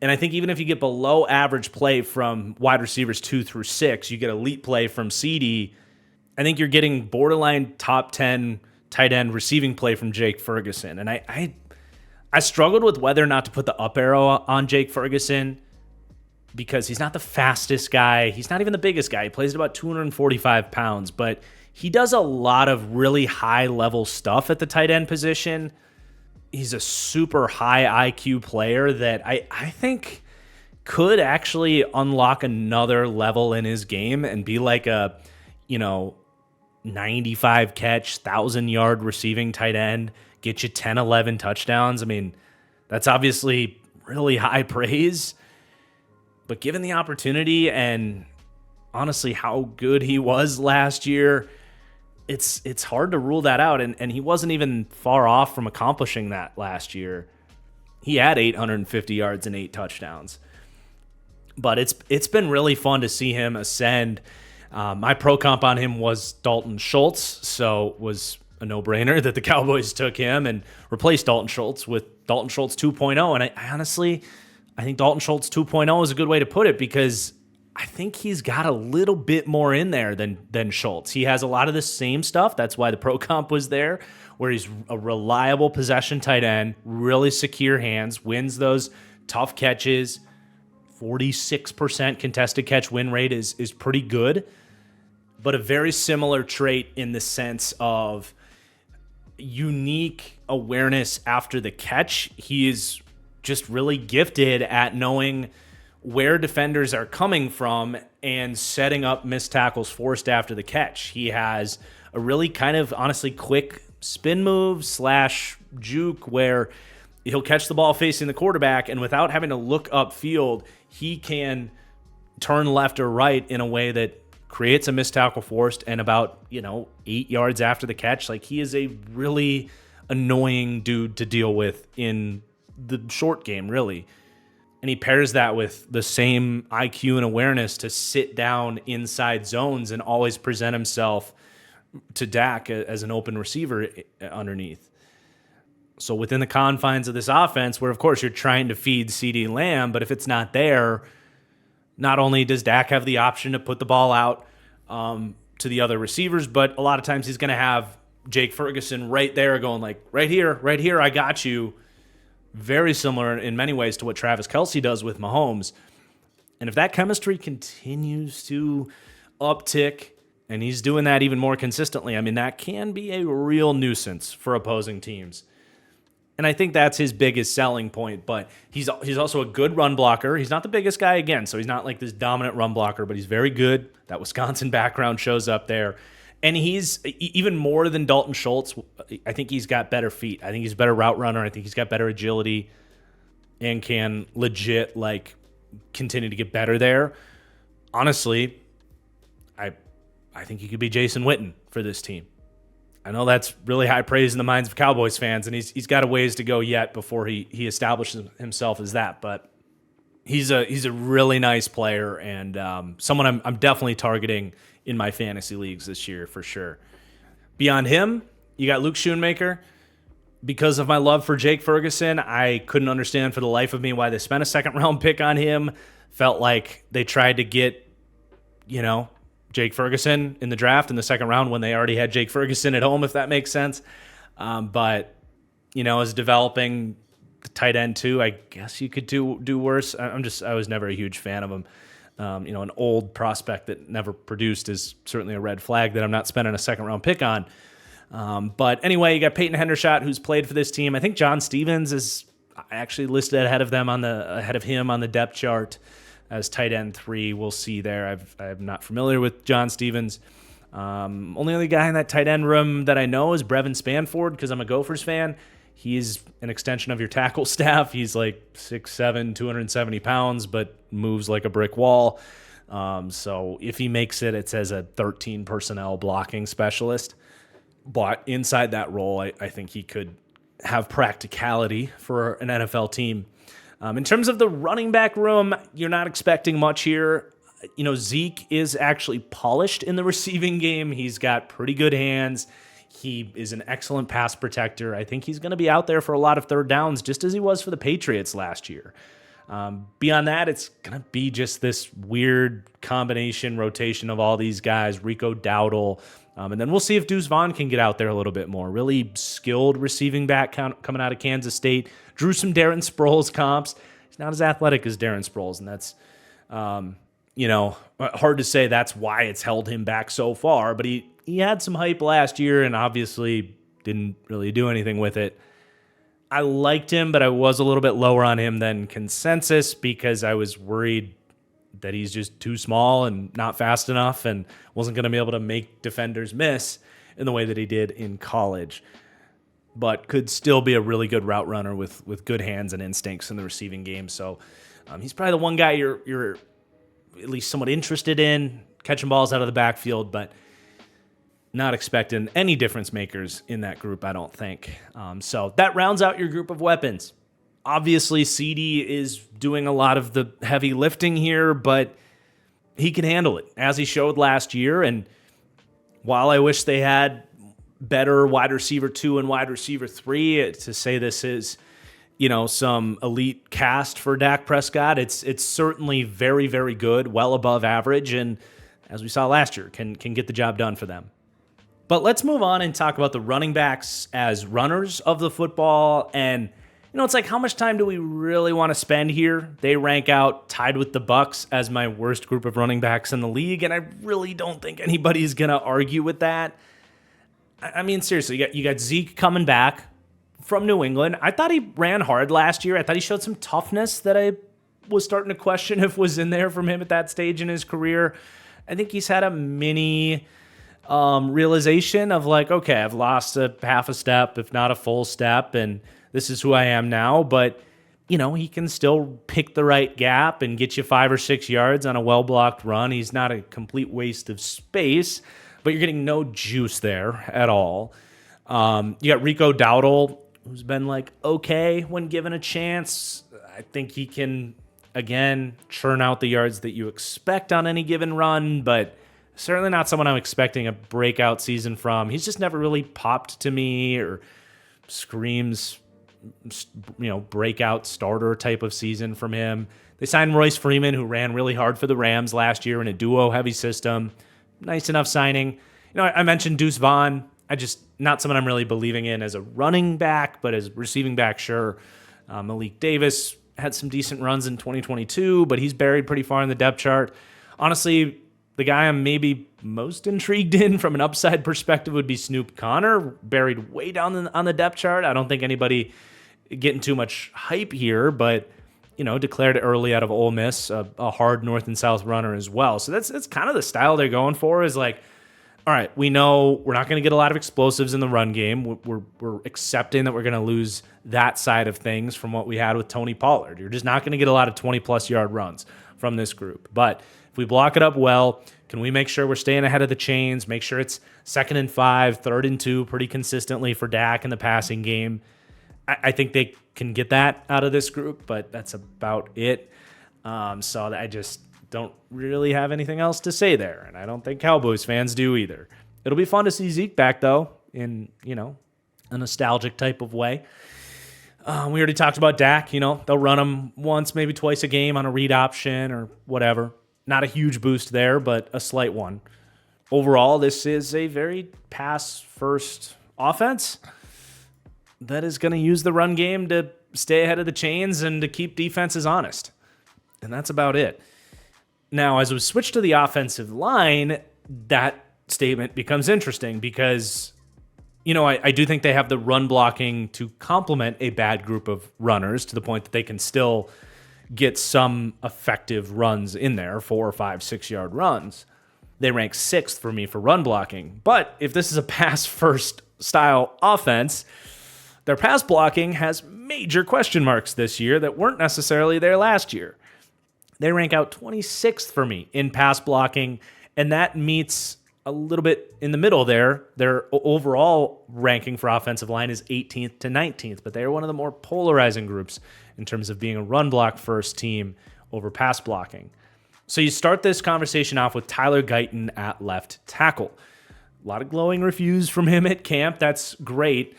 And I think even if you get below average play from wide receivers 2 through 6, you get elite play from CD, I think you're getting borderline top 10 tight end receiving play from Jake Ferguson. And I struggled with whether or not to put the up arrow on Jake Ferguson because he's not the fastest guy. He's not even the biggest guy. He plays at about 245 pounds, but he does a lot of really high-level stuff at the tight end position. He's a super high IQ player that I think could actually unlock another level in his game and be like a, 95 catch, 1,000-yard receiving tight end, get you 10, 11 touchdowns. I mean, that's obviously really high praise, but given the opportunity and honestly how good he was last year, it's hard to rule that out. And he wasn't even far off from accomplishing that last year. He had 850 yards and 8 touchdowns. But it's been really fun to see him ascend. My pro comp on him was Dalton Schultz, so it was a no-brainer that the Cowboys took him and replaced Dalton Schultz with Dalton Schultz 2.0. And I honestly think Dalton Schultz 2.0 is a good way to put it because I think he's got a little bit more in there than Schultz. He has a lot of the same stuff. That's why the pro comp was there, where he's a reliable possession tight end, really secure hands, wins those tough catches, 46% contested catch win rate is pretty good, but a very similar trait in the sense of unique awareness after the catch. He is just really gifted at knowing where defenders are coming from and setting up missed tackles forced after the catch. He has a really kind of honestly quick spin move / juke where he'll catch the ball facing the quarterback, and without having to look upfield, he can turn left or right in a way that creates a missed tackle forced and about, 8 yards after the catch. Like, he is a really annoying dude to deal with in the short game, really. And he pairs that with the same IQ and awareness to sit down inside zones and always present himself to Dak as an open receiver underneath. So within the confines of this offense, where of course you're trying to feed CeeDee Lamb, but if it's not there, not only does Dak have the option to put the ball out to the other receivers, but a lot of times he's going to have Jake Ferguson right there going like, right here, I got you. Very similar in many ways to what Travis Kelce does with Mahomes. And if that chemistry continues to uptick, and he's doing that even more consistently, I mean, that can be a real nuisance for opposing teams. And I think that's his biggest selling point, but he's also a good run blocker. He's not the biggest guy again, so he's not like this dominant run blocker, but he's very good. That Wisconsin background shows up there. And he's even more than Dalton Schultz. I think he's got better feet. I think he's a better route runner. I think he's got better agility and can legit continue to get better there. Honestly, I think he could be Jason Witten for this team. I know that's really high praise in the minds of Cowboys fans, and he's got a ways to go yet before he establishes himself as that. But he's a really nice player and someone I'm definitely targeting in my fantasy leagues this year for sure. Beyond him, you got Luke Schoonmaker. Because of my love for Jake Ferguson, I couldn't understand for the life of me why they spent a second-round pick on him. Felt like they tried to get, Jake Ferguson in the draft in the second round when they already had Jake Ferguson at home, if that makes sense. But, as developing tight end too, I guess you could do worse. I was never a huge fan of him. An old prospect that never produced is certainly a red flag that I'm not spending a second-round pick on. But anyway, you got Peyton Hendershot, who's played for this team. I think John Stevens is actually listed ahead of him on the depth chart as tight end 3. We'll see there. I'm not familiar with John Stevens. Only other guy in that tight end room that I know is Brevin Spanford because I'm a Gophers fan. He's an extension of your tackle staff. He's like 6'7", 270 pounds, but moves like a brick wall. So if he makes it, it's as a 13 personnel blocking specialist. But inside that role, I think he could have practicality for an NFL team. In terms of the running back room, you're not expecting much here. Zeke is actually polished in the receiving game. He's got pretty good hands. He is an excellent pass protector. I think he's going to be out there for a lot of third downs, just as he was for the Patriots last year. Beyond that, it's going to be just this weird combination rotation of all these guys, Rico Dowdle. And then we'll see if Deuce Vaughn can get out there a little bit more. Really skilled receiving back coming out of Kansas State. Drew some Darren Sproles comps. He's not as athletic as Darren Sproles, and that's, hard to say that's why it's held him back so far. But he had some hype last year and obviously didn't really do anything with it. I liked him, but I was a little bit lower on him than consensus because I was worried that he's just too small and not fast enough and wasn't going to be able to make defenders miss in the way that he did in college, but could still be a really good route runner with good hands and instincts in the receiving game. So he's probably the one guy you're at least somewhat interested in, catching balls out of the backfield, but not expecting any difference makers in that group, I don't think. So that rounds out your group of weapons. Obviously, CeeDee is doing a lot of the heavy lifting here, but he can handle it, as he showed last year. And while I wish they had better wide receiver 2 and wide receiver 3 to say this is, some elite cast for Dak Prescott, it's certainly very, very good, well above average, and as we saw last year, can get the job done for them. But let's move on and talk about the running backs as runners of the football. And It's like, how much time do we really want to spend here? They rank out tied with the Bucs as my worst group of running backs in the league, and I really don't think anybody's going to argue with that. I mean, seriously, you got Zeke coming back from New England. I thought he ran hard last year. I thought he showed some toughness that I was starting to question if was in there from him at that stage in his career. I think he's had a mini realization of like, okay, I've lost a half a step, if not a full step, and this is who I am now. But, he can still pick the right gap and get you 5 or 6 yards on a well-blocked run. He's not a complete waste of space, but you're getting no juice there at all. You got Rico Dowdle, who's been like okay when given a chance. I think he can, again, churn out the yards that you expect on any given run, but certainly not someone I'm expecting a breakout season from. He's just never really popped to me or screams, breakout starter type of season from him. They signed Royce Freeman, who ran really hard for the Rams last year in a duo-heavy system. Nice enough signing. I mentioned Deuce Vaughn. Not someone I'm really believing in as a running back, but as receiving back, sure. Malik Davis had some decent runs in 2022, but he's buried pretty far in the depth chart. Honestly, the guy I'm maybe most intrigued in from an upside perspective would be Snoop Connor, buried way down on the depth chart. I don't think anybody getting too much hype here, but declared early out of Ole Miss, a hard north and south runner as well. So that's kind of the style they're going for, is like, all right, we know we're not going to get a lot of explosives in the run game. We're accepting that we're going to lose that side of things from what we had with Tony Pollard. You're just not going to get a lot of 20-plus yard runs from this group. But if we block it up well, can we make sure we're staying ahead of the chains, make sure it's 2nd and 5, 3rd and 2 pretty consistently for Dak in the passing game? I think they can get that out of this group, but that's about it. So I just don't really have anything else to say there, and I don't think Cowboys fans do either. It'll be fun to see Zeke back, though, in, a nostalgic type of way. We already talked about Dak. They'll run him once, maybe twice a game on a read option or whatever. Not a huge boost there, but a slight one. Overall, this is a very pass-first offense that is going to use the run game to stay ahead of the chains and to keep defenses honest. And that's about it. Now, as we switch to the offensive line, that statement becomes interesting because, I do think they have the run blocking to complement a bad group of runners to the point that they can still get some effective runs in there, 4 or 5, 6-yard runs. They rank 6th for me for run blocking. But if this is a pass-first style offense, their pass blocking has major question marks this year that weren't necessarily there last year. They rank out 26th for me in pass blocking, and that meets a little bit in the middle there. Their overall ranking for offensive line is 18th to 19th, but they're one of the more polarizing groups in terms of being a run block first team over pass blocking. So you start this conversation off with Tyler Guyton at left tackle. A lot of glowing reviews from him at camp. That's great.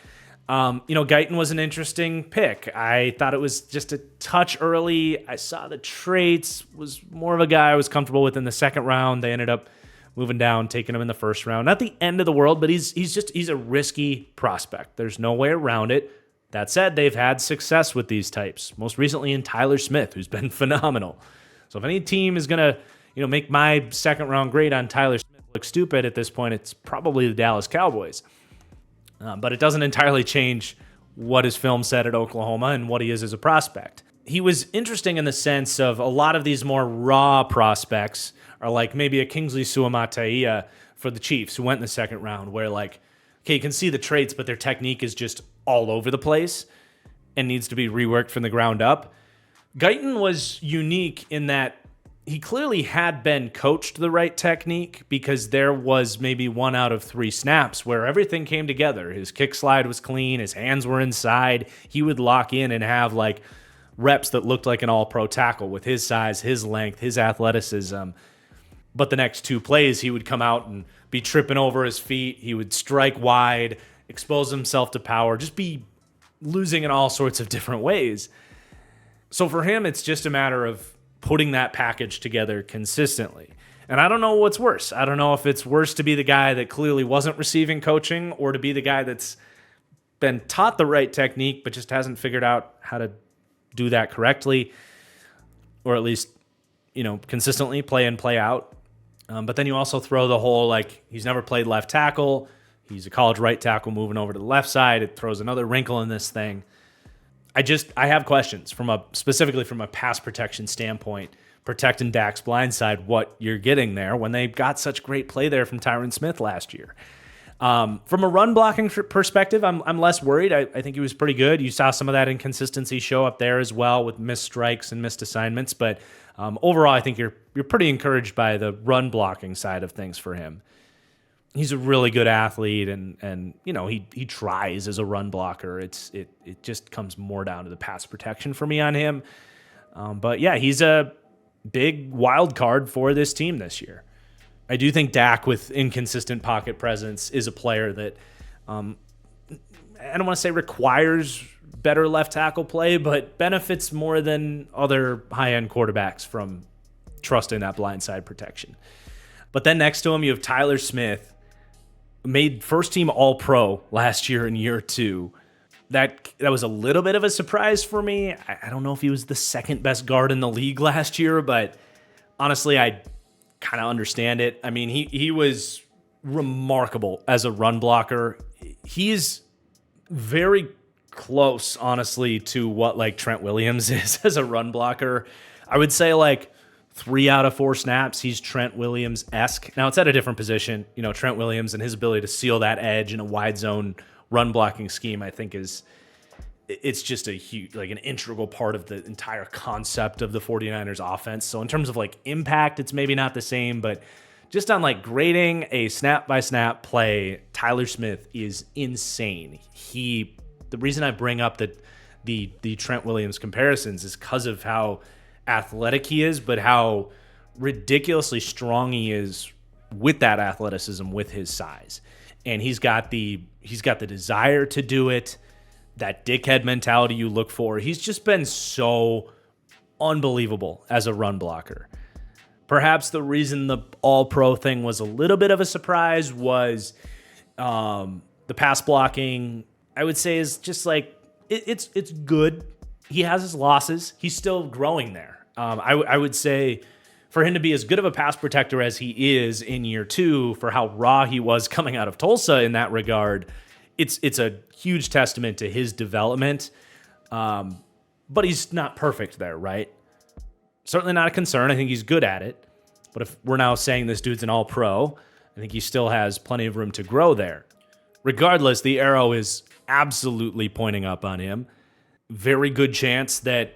Guyton was an interesting pick. I thought it was just a touch early. I saw the traits, was more of a guy I was comfortable with in the second round. They ended up moving down, taking him in the first round. Not the end of the world, but he's a risky prospect. There's no way around it. That said, they've had success with these types, most recently in Tyler Smith, who's been phenomenal. So if any team is going to, make my second round grade on Tyler Smith look stupid at this point, it's probably the Dallas Cowboys. But it doesn't entirely change what his film said at Oklahoma and what he is as a prospect. He was interesting in the sense of a lot of these more raw prospects are like maybe a Kingsley Suamataia for the Chiefs who went in the second round, where like, okay, you can see the traits, but their technique is just all over the place and needs to be reworked from the ground up. Guyton was unique in that he clearly had been coached the right technique, because there was maybe 1 out of 3 snaps where everything came together. His kick slide was clean. His hands were inside. He would lock in and have like reps that looked like an all-pro tackle with his size, his length, his athleticism. But the next 2 plays, he would come out and be tripping over his feet. He would strike wide, expose himself to power, just be losing in all sorts of different ways. So for him, it's just a matter of putting that package together consistently. And I don't know what's worse. I don't know if it's worse to be the guy that clearly wasn't receiving coaching or to be the guy that's been taught the right technique, but just hasn't figured out how to do that correctly, or at least, consistently play in, play out. But then you also throw the whole, like, he's never played left tackle. He's a college right tackle moving over to the left side. It throws another wrinkle in this thing. I have questions specifically from a pass protection standpoint, protecting Dak's blind side, what you're getting there when they got such great play there from Tyron Smith last year. From a run blocking perspective, I'm less worried. I think he was pretty good. You saw some of that inconsistency show up there as well with missed strikes and missed assignments. But overall, I think you're pretty encouraged by the run blocking side of things for him. He's a really good athlete, and he tries as a run blocker. It just comes more down to the pass protection for me on him. But yeah, he's a big wild card for this team this year. I do think Dak, with inconsistent pocket presence, is a player that I don't want to say requires better left tackle play, but benefits more than other high-end quarterbacks from trusting that blindside protection. But then next to him, you have Tyler Smith, made first-team All-Pro last year in year 2. That was a little bit of a surprise for me. I don't know if he was the second best guard in the league last year, but honestly, I kind of understand it. I mean, he was remarkable as a run blocker. He's very close, honestly, to what like Trent Williams is as a run blocker. I would say like 3 out of 4 snaps, he's Trent Williams-esque. Now, it's at a different position. Trent Williams and his ability to seal that edge in a wide zone run blocking scheme, I think it's just a huge, like an integral part of the entire concept of the 49ers offense. So in terms of like impact, it's maybe not the same, but just on like grading a snap by snap play, Tyler Smith is insane. The reason I bring up the Trent Williams comparisons is because of how athletic he is, but how ridiculously strong he is with that athleticism, with his size. And he's got the desire to do it, that dickhead mentality you look for. He's just been so unbelievable as a run blocker. Perhaps the reason the All-Pro thing was a little bit of a surprise was the pass blocking, I would say, is just like, it's good. He has his losses. He's still growing there. I would say for him to be as good of a pass protector as he is in year 2, for how raw he was coming out of Tulsa in that regard, it's a huge testament to his development. But he's not perfect there, right? Certainly not a concern. I think he's good at it. But if we're now saying this dude's an all-pro, I think he still has plenty of room to grow there. Regardless, the arrow is absolutely pointing up on him. Very good chance that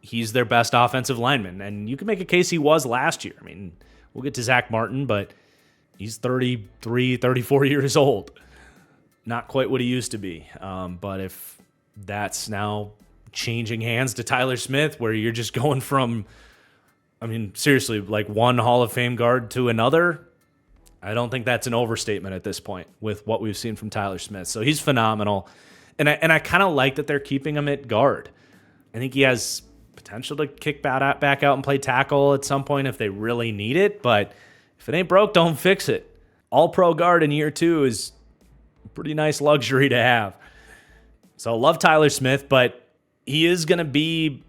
he's their best offensive lineman. And you can make a case he was last year. I mean, we'll get to Zach Martin, but he's 33, 34 years old. Not quite what he used to be. But if that's now changing hands to Tyler Smith, where you're just going from, I mean, seriously, like one Hall of Fame guard to another, I don't think that's an overstatement at this point with what we've seen from Tyler Smith. So he's phenomenal. And I kind of like that they're keeping him at guard. I think he has potential to kick back out and play tackle at some point if they really need it. But if it ain't broke, don't fix it. All-pro guard in year 2 is a pretty nice luxury to have. So love Tyler Smith, but he is going to be,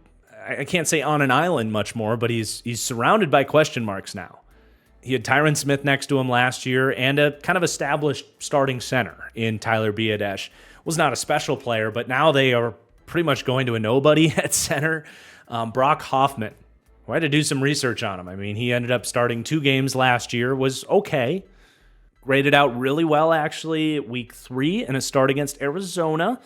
I can't say on an island much more, but he's surrounded by question marks now. He had Tyron Smith next to him last year and a kind of established starting center in Tyler Biadasz. Was not a special player, but now they are pretty much going to a nobody at center. Brock Hoffman, who I had to do some research on him. I mean, he ended up starting 2 games last year, was okay. Graded out really well, actually, week 3 in a start against Arizona.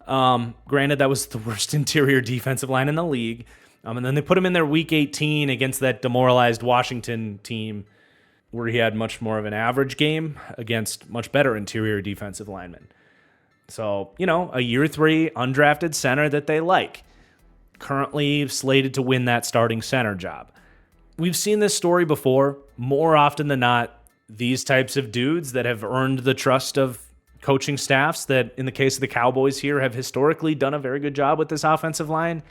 Granted, that was the worst interior defensive line in the league. And then they put him in there week 18 against that demoralized Washington team where he had much more of an average game against much better interior defensive linemen. So, a year 3 undrafted center that they like. Currently slated to win that starting center job. We've seen this story before. More often than not, these types of dudes that have earned the trust of coaching staffs that, in the case of the Cowboys here, have historically done a very good job with this offensive line.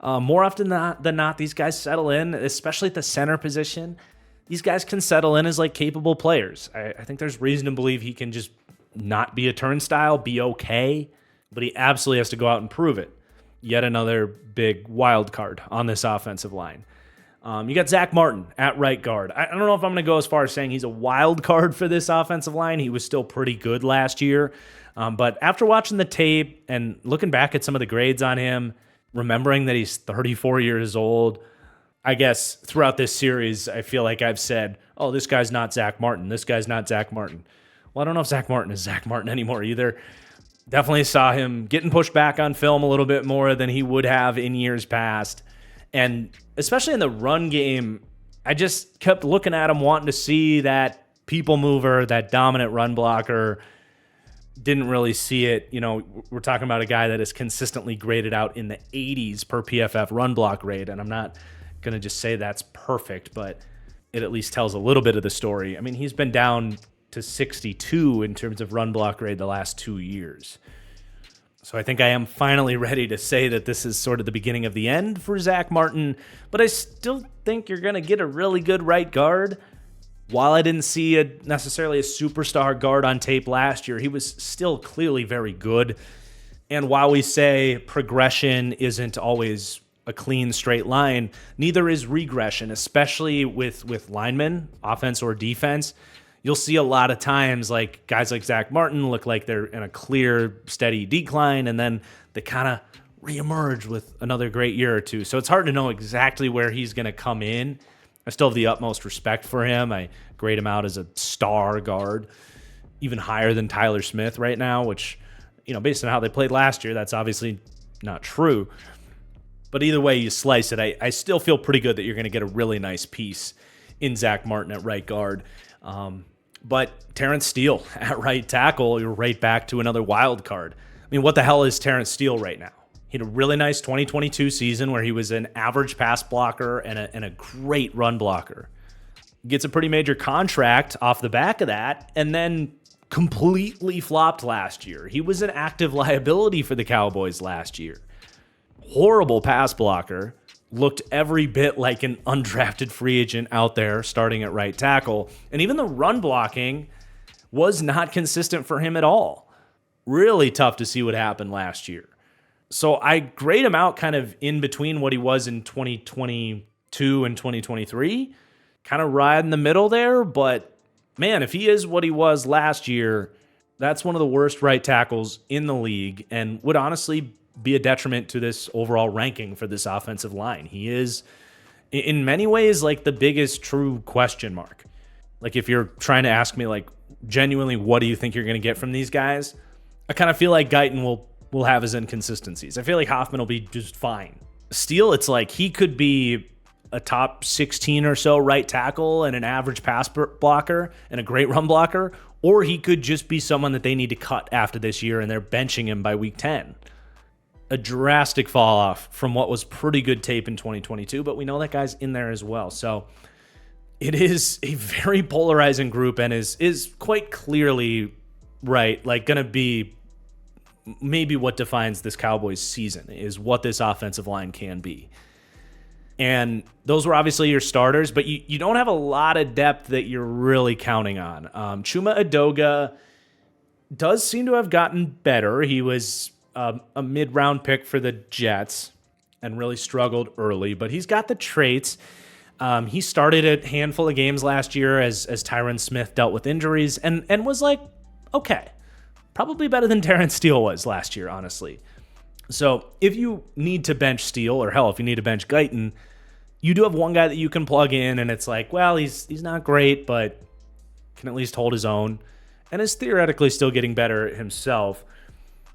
More often than not, these guys settle in, especially at the center position. These guys can settle in as like capable players. I think there's reason to believe he can just not be a turnstile, be okay, but he absolutely has to go out and prove it. Yet another big wild card on this offensive line. You got Zach Martin at right guard. I don't know if I'm going to go as far as saying he's a wild card for this offensive line. He was still pretty good last year. But after watching the tape and looking back at some of the grades on him, remembering that he's 34 years old, I guess throughout this series, I feel like I've said, oh, this guy's not Zach Martin. This guy's not Zach Martin. Well, I don't know if Zach Martin is Zach Martin anymore either. Definitely saw him getting pushed back on film a little bit more than he would have in years past. And especially in the run game, I just kept looking at him, wanting to see that people mover, that dominant run blocker. Didn't really see it. You know, we're talking about a guy that is consistently graded out in the 80s per PFF run block grade. And I'm not going to just say that's perfect, but it at least tells a little bit of the story. I mean, he's been down to 62 in terms of run block grade the last 2 years. So I think I am finally ready to say that this is sort of the beginning of the end for Zach Martin, but I still think you're going to get a really good right guard. While I didn't see necessarily a superstar guard on tape last year, he was still clearly very good. And while we say progression isn't always a clean straight line, neither is regression, especially with linemen, offense or defense. You'll see a lot of times like guys like Zach Martin look like they're in a clear, steady decline, and then they kind of reemerge with another great year or two. So it's hard to know exactly where he's going to come in. I still have the utmost respect for him. I grade him out as a star guard, even higher than Tyler Smith right now, which, you know, based on how they played last year, that's obviously not true. But either way you slice it, I still feel pretty good that you're going to get a really nice piece in Zach Martin at right guard. But Terrence Steele at right tackle, you're right back to another wild card. I mean, what the hell is Terrence Steele right now? He had a really nice 2022 season where he was an average pass blocker and a great run blocker. Gets a pretty major contract off the back of that, and then completely flopped last year. He was an active liability for the Cowboys last year. Horrible pass blocker. Looked every bit like an undrafted free agent out there starting at right tackle. And even the run blocking was not consistent for him at all. Really tough to see what happened last year. So I grade him out kind of in between what he was in 2022 and 2023. Kind of right in the middle there. But man, if he is what he was last year, that's one of the worst right tackles in the league and would honestly be a detriment to this overall ranking for this offensive line. He is, in many ways, like the biggest true question mark. Like if you're trying to ask me, like, genuinely, what do you think you're going to get from these guys? I kind of feel like Guyton will have his inconsistencies. I feel like Hoffman will be just fine. Steele, it's like he could be a top 16 or so right tackle and an average pass blocker and a great run blocker, or he could just be someone that they need to cut after this year and they're benching him by week 10. A drastic fall off from what was pretty good tape in 2022, but we know that guy's in there as well. So it is a very polarizing group and is quite clearly right, like going to be maybe what defines this Cowboys season is what this offensive line can be. And those were obviously your starters, but you don't have a lot of depth that you're really counting on. Chuma Edoga does seem to have gotten better. He was a mid-round pick for the Jets and really struggled early, but he's got the traits. He started a handful of games last year as Tyron Smith dealt with injuries and was like, okay, probably better than Terrence Steele was last year, honestly. So if you need to bench Steele, or hell, if you need to bench Guyton, you do have one guy that you can plug in, and it's like, well, he's not great, but can at least hold his own, and is theoretically still getting better himself.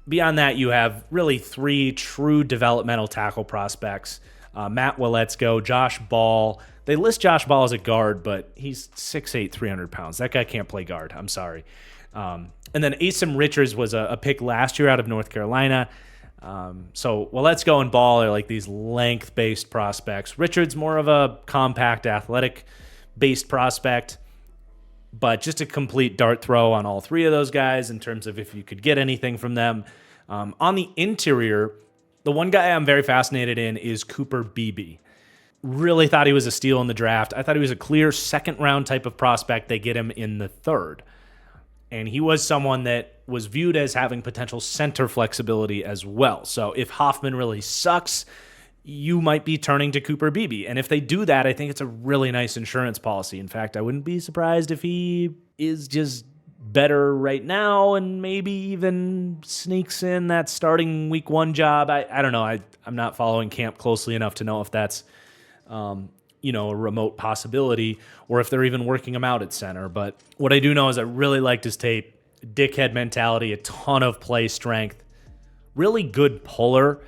Beyond that, you have really three true developmental tackle prospects. Matt Waletzko, Josh Ball. They list Josh Ball as a guard, but he's 6'8", 300 pounds. That guy can't play guard. I'm sorry. And then Asim Richards was a pick last year out of North Carolina. So Waletzko and Ball are like these length-based prospects. Richards more of a compact, athletic-based prospect. But just a complete dart throw on all three of those guys in terms of if you could get anything from them. On the interior, the one guy I'm very fascinated in is Cooper Beebe. Really thought he was a steal in the draft. I thought he was a clear second-round type of prospect. They get him in the third. And he was someone that was viewed as having potential center flexibility as well. So if Hoffman really sucks, you might be turning to Cooper Beebe. And if they do that, I think it's a really nice insurance policy. In fact, I wouldn't be surprised if he is just better right now and maybe even sneaks in that starting week 1 job. I don't know. I'm not following camp closely enough to know if that's, a remote possibility or if they're even working him out at center. But what I do know is I really liked his tape. Dickhead mentality, a ton of play strength, really good puller.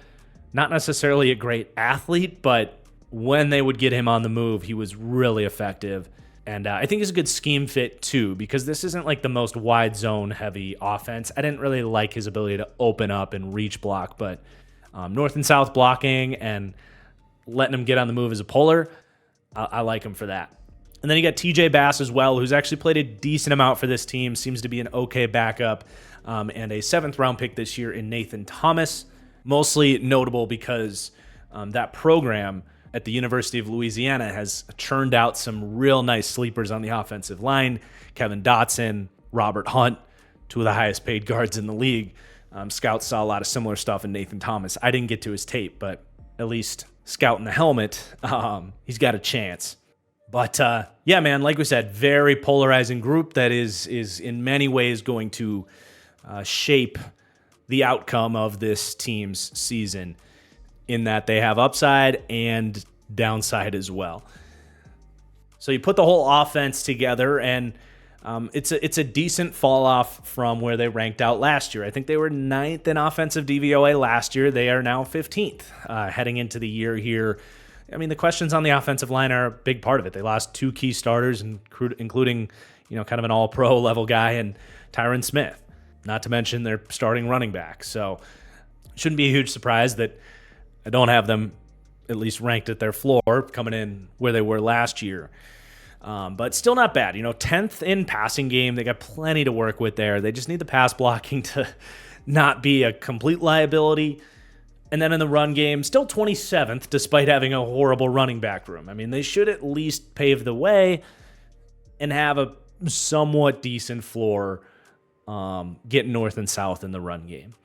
Not necessarily a great athlete, but when they would get him on the move, he was really effective. And I think he's a good scheme fit too, because this isn't like the most wide zone heavy offense. I didn't really like his ability to open up and reach block, but north and south blocking and letting him get on the move as a puller, I like him for that. And then you got TJ Bass as well, who's actually played a decent amount for this team, seems to be an okay backup, and a 7th round pick this year in Nathan Thomas. Mostly notable because that program at the University of Louisiana has churned out some real nice sleepers on the offensive line. Kevin Dotson, Robert Hunt, 2 of the highest paid guards in the league. Scouts saw a lot of similar stuff in Nathan Thomas. I didn't get to his tape, but at least scouting the helmet, he's got a chance. But yeah, man, like we said, very polarizing group that is in many ways going to shape the outcome of this team's season, in that they have upside and downside as well. So you put the whole offense together, and it's a decent fall off from where they ranked out last year. I think they were 9th in offensive DVOA last year. They are now 15th heading into the year here. I mean, the questions on the offensive line are a big part of it. They lost 2 key starters, including kind of an all-pro level guy and Tyron Smith. Not to mention their starting running back. So it shouldn't be a huge surprise that I don't have them at least ranked at their floor, coming in where they were last year. But still not bad. 10th in passing game. They got plenty to work with there. They just need the pass blocking to not be a complete liability. And then in the run game, still 27th, despite having a horrible running back room. I mean, they should at least pave the way and have a somewhat decent floor, getting north and south in the run game.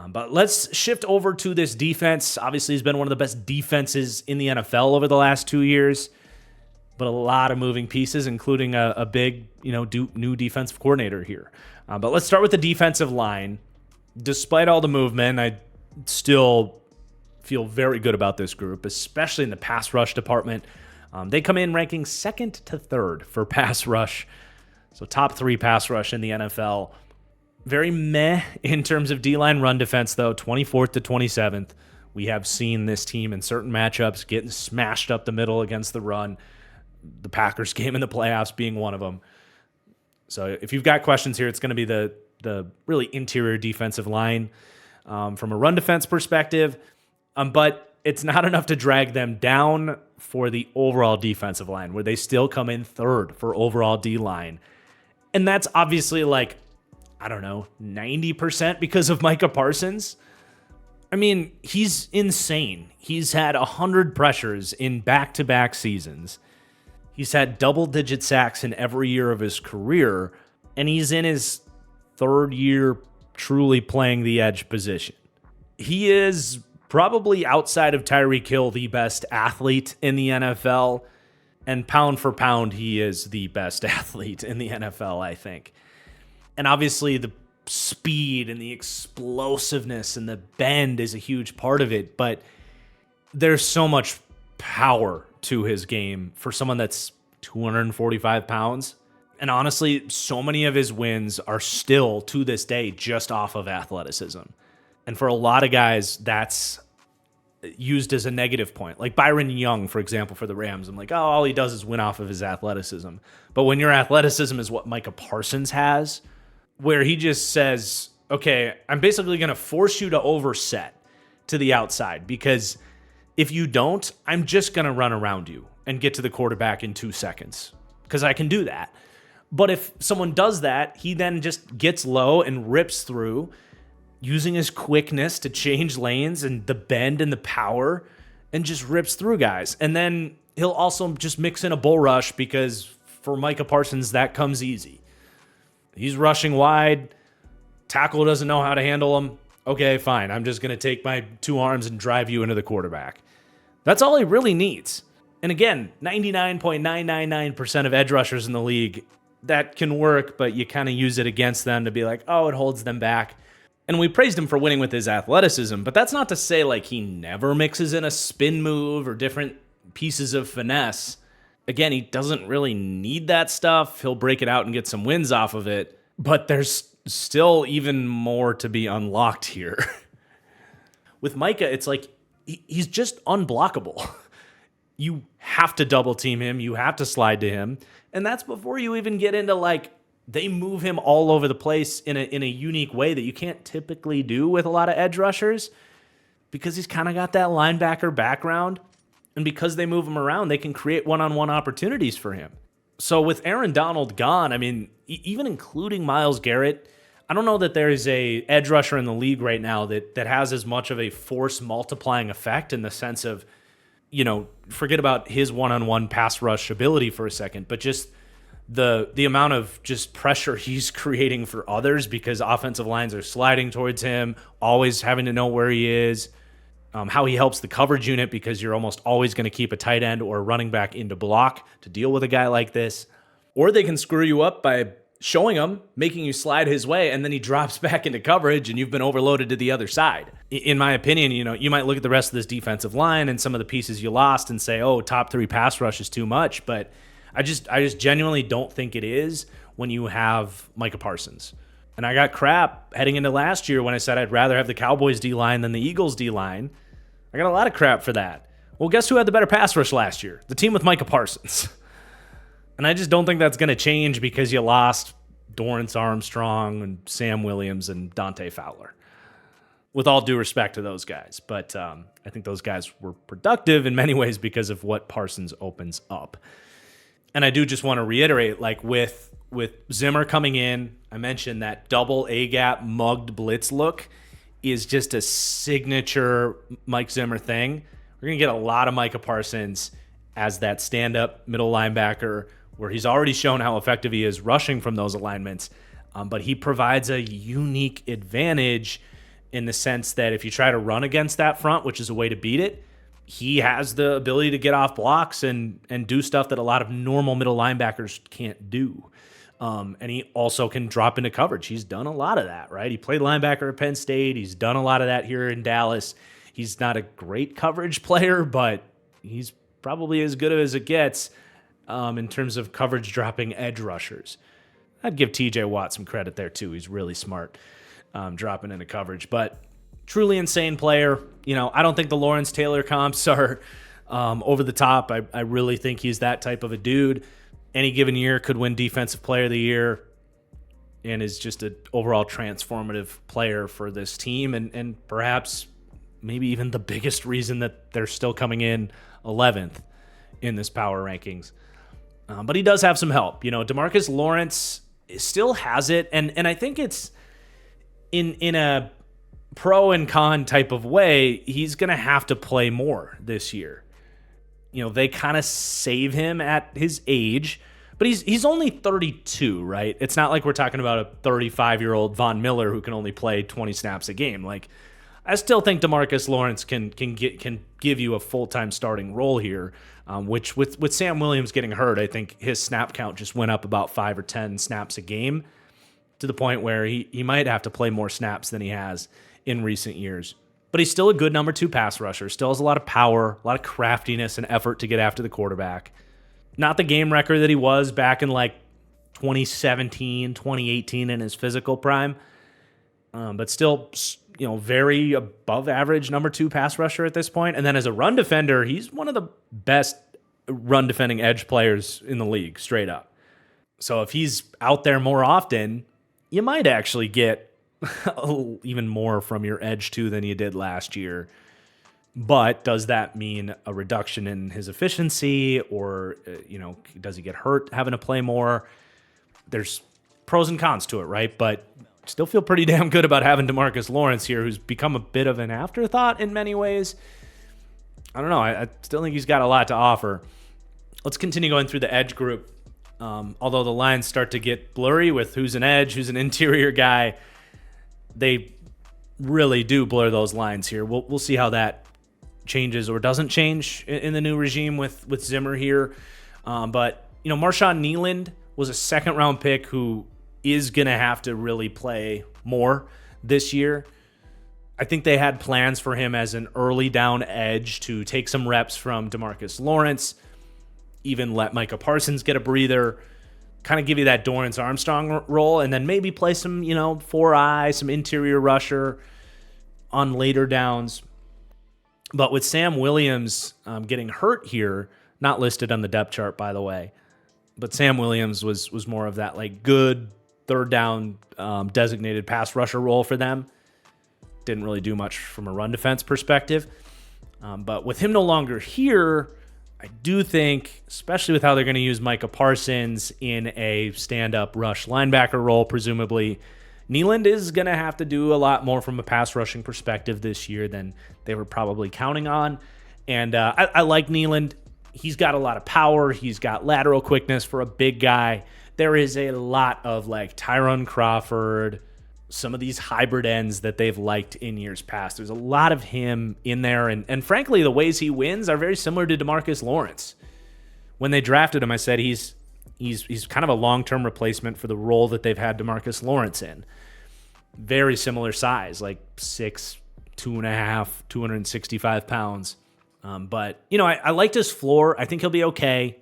But let's shift over to this defense. Obviously, it's been one of the best defenses in the NFL over the last 2 years, but a lot of moving pieces, including a big, new defensive coordinator here. But let's start with the defensive line. Despite all the movement, I still feel very good about this group, especially in the pass rush department. They come in ranking 2nd to 3rd for pass rush. So top 3 pass rush in the NFL. Very meh in terms of D-line run defense, though, 24th to 27th. We have seen this team in certain matchups getting smashed up the middle against the run. The Packers game in the playoffs being one of them. So if you've got questions here, it's going to be the really interior defensive line from a run defense perspective. But it's not enough to drag them down for the overall defensive line, where they still come in 3rd for overall D-line. And that's obviously 90% because of Micah Parsons. I mean, he's insane. He's had 100 pressures in back-to-back seasons. He's had double-digit sacks in every year of his career, and he's in his 3rd year truly playing the edge position. He is probably, outside of Tyreek Hill, the best athlete in the NFL, and pound for pound, he is the best athlete in the NFL, I think. And obviously the speed and the explosiveness and the bend is a huge part of it, but there's so much power to his game for someone that's 245 pounds. And honestly, so many of his wins are still, to this day, just off of athleticism. And for a lot of guys, that's used as a negative point. Like Byron Young, for example, for the Rams. I'm like, oh, all he does is win off of his athleticism. But when your athleticism is what Micah Parsons has, where he just says, okay, I'm basically going to force you to overset to the outside, because if you don't, I'm just going to run around you and get to the quarterback in 2 seconds, because I can do that. But if someone does that, he then just gets low and rips through, using his quickness to change lanes and the bend and the power, and just rips through guys. And then he'll also just mix in a bull rush, because for Micah Parsons, that comes easy. He's rushing wide. Tackle doesn't know how to handle him. Okay, fine. I'm just going to take my two arms and drive you into the quarterback. That's all he really needs. And again, 99.999% of edge rushers in the league, that can work, but you kind of use it against them to be like, oh, it holds them back. And we praised him for winning with his athleticism, but that's not to say like he never mixes in a spin move or different pieces of finesse. Again, he doesn't really need that stuff. He'll break it out and get some wins off of it, but there's still even more to be unlocked here. With Micah, it's like he's just unblockable. You have to double team him. You have to slide to him. And that's before you even get into like, they move him all over the place in a unique way that you can't typically do with a lot of edge rushers, because he's kind of got that linebacker background. And because they move him around, they can create one-on-one opportunities for him. So with Aaron Donald gone, I mean, even including Myles Garrett, I don't know that there is a edge rusher in the league right now that has as much of a force multiplying effect in the sense of, you know, forget about his one-on-one pass rush ability for a second, but just the amount of just pressure he's creating for others because offensive lines are sliding towards him, always having to know where he is, how he helps the coverage unit because you're almost always going to keep a tight end or a running back into block to deal with a guy like this. Or they can screw you up by showing him, making you slide his way, and then he drops back into coverage and you've been overloaded to the other side. In my opinion, you know, you might look at the rest of this defensive line and some of the pieces you lost and say, oh, top three pass rush is too much, but I just genuinely don't think it is when you have Micah Parsons. And I got crap heading into last year when I said I'd rather have the Cowboys D-line than the Eagles D-line. I got a lot of crap for that. Well, guess who had the better pass rush last year? The team with Micah Parsons. And I just don't think that's going to change because you lost Dorrance Armstrong and Sam Williams and Dante Fowler. With all due respect to those guys. But I think those guys were productive in many ways because of what Parsons opens up. And I do just want to reiterate, like with Zimmer coming in, I mentioned that double A-gap mugged blitz look is just a signature Mike Zimmer thing. We're going to get a lot of Micah Parsons as that stand-up middle linebacker where he's already shown how effective he is rushing from those alignments. But he provides a unique advantage in the sense that if you try to run against that front, which is a way to beat it, he has the ability to get off blocks and do stuff that a lot of normal middle linebackers can't do. And he also can drop into coverage. He's done a lot of that, right? He played linebacker at Penn State. He's done a lot of that here in Dallas. He's not a great coverage player, but he's probably as good as it gets in terms of coverage dropping edge rushers. I'd give TJ Watt some credit there too. He's really smart dropping into coverage, but truly insane player. You know, I don't think the Lawrence Taylor comps are over the top. I really think he's that type of a dude. Any given year could win Defensive Player of the Year and is just an overall transformative player for this team and perhaps maybe even the biggest reason that they're still coming in 11th in this power rankings. But he does have some help. You know, DeMarcus Lawrence still has it, and I think it's in a pro and con type of way, he's going to have to play more this year. You know, they kind of save him at his age, but he's only 32, right? It's not like we're talking about a 35-year-old Von Miller who can only play 20 snaps a game. Like, I still think DeMarcus Lawrence can give you a full-time starting role here, which with Sam Williams getting hurt, I think his snap count just went up about 5 or 10 snaps a game to the point where he might have to play more snaps than he has in recent years. But he's still a good number 2 pass rusher, still has a lot of power, a lot of craftiness and effort to get after the quarterback. Not the game record that he was back in like 2017, 2018 in his physical prime, but still, you know, very above average number 2 pass rusher at this point. And then as a run defender, he's one of the best run defending edge players in the league, straight up. So if he's out there more often, you might actually get even more from your edge 2 than you did last year. But does that mean a reduction in his efficiency or, you know, does he get hurt having to play more? There's pros and cons to it, right? But still feel pretty damn good about having DeMarcus Lawrence here, who's become a bit of an afterthought in many ways. I don't know. I still think he's got a lot to offer. Let's continue going through the edge group. Although the lines start to get blurry with who's an edge, who's an interior guy, they really do blur those lines here. We'll see how that changes or doesn't change in the new regime with Zimmer here. But, Marshawn Kneeland was a second-round pick who is going to have to really play more this year. I think they had plans for him as an early down edge to take some reps from DeMarcus Lawrence, even let Micah Parsons get a breather, kind of give you that Dorrance Armstrong role, and then maybe play some, 4-eye, some interior rusher on later downs. But with Sam Williams getting hurt here, not listed on the depth chart, by the way, but Sam Williams was more of that good third down designated pass rusher role for them. Didn't really do much from a run defense perspective. But with him no longer here, I do think, especially with how they're going to use Micah Parsons in a stand-up rush linebacker role, presumably, Kneeland is going to have to do a lot more from a pass rushing perspective this year than they were probably counting on. And I like Kneeland. He's got a lot of power. He's got lateral quickness for a big guy. There is a lot of Tyron Crawford, some of these hybrid ends that they've liked in years past. There's a lot of him in there. And frankly, the ways he wins are very similar to DeMarcus Lawrence. When they drafted him, I said he's kind of a long-term replacement for the role that they've had DeMarcus Lawrence in. Very similar size, 6'2.5", 265 pounds. But, I liked his floor. I think he'll be okay.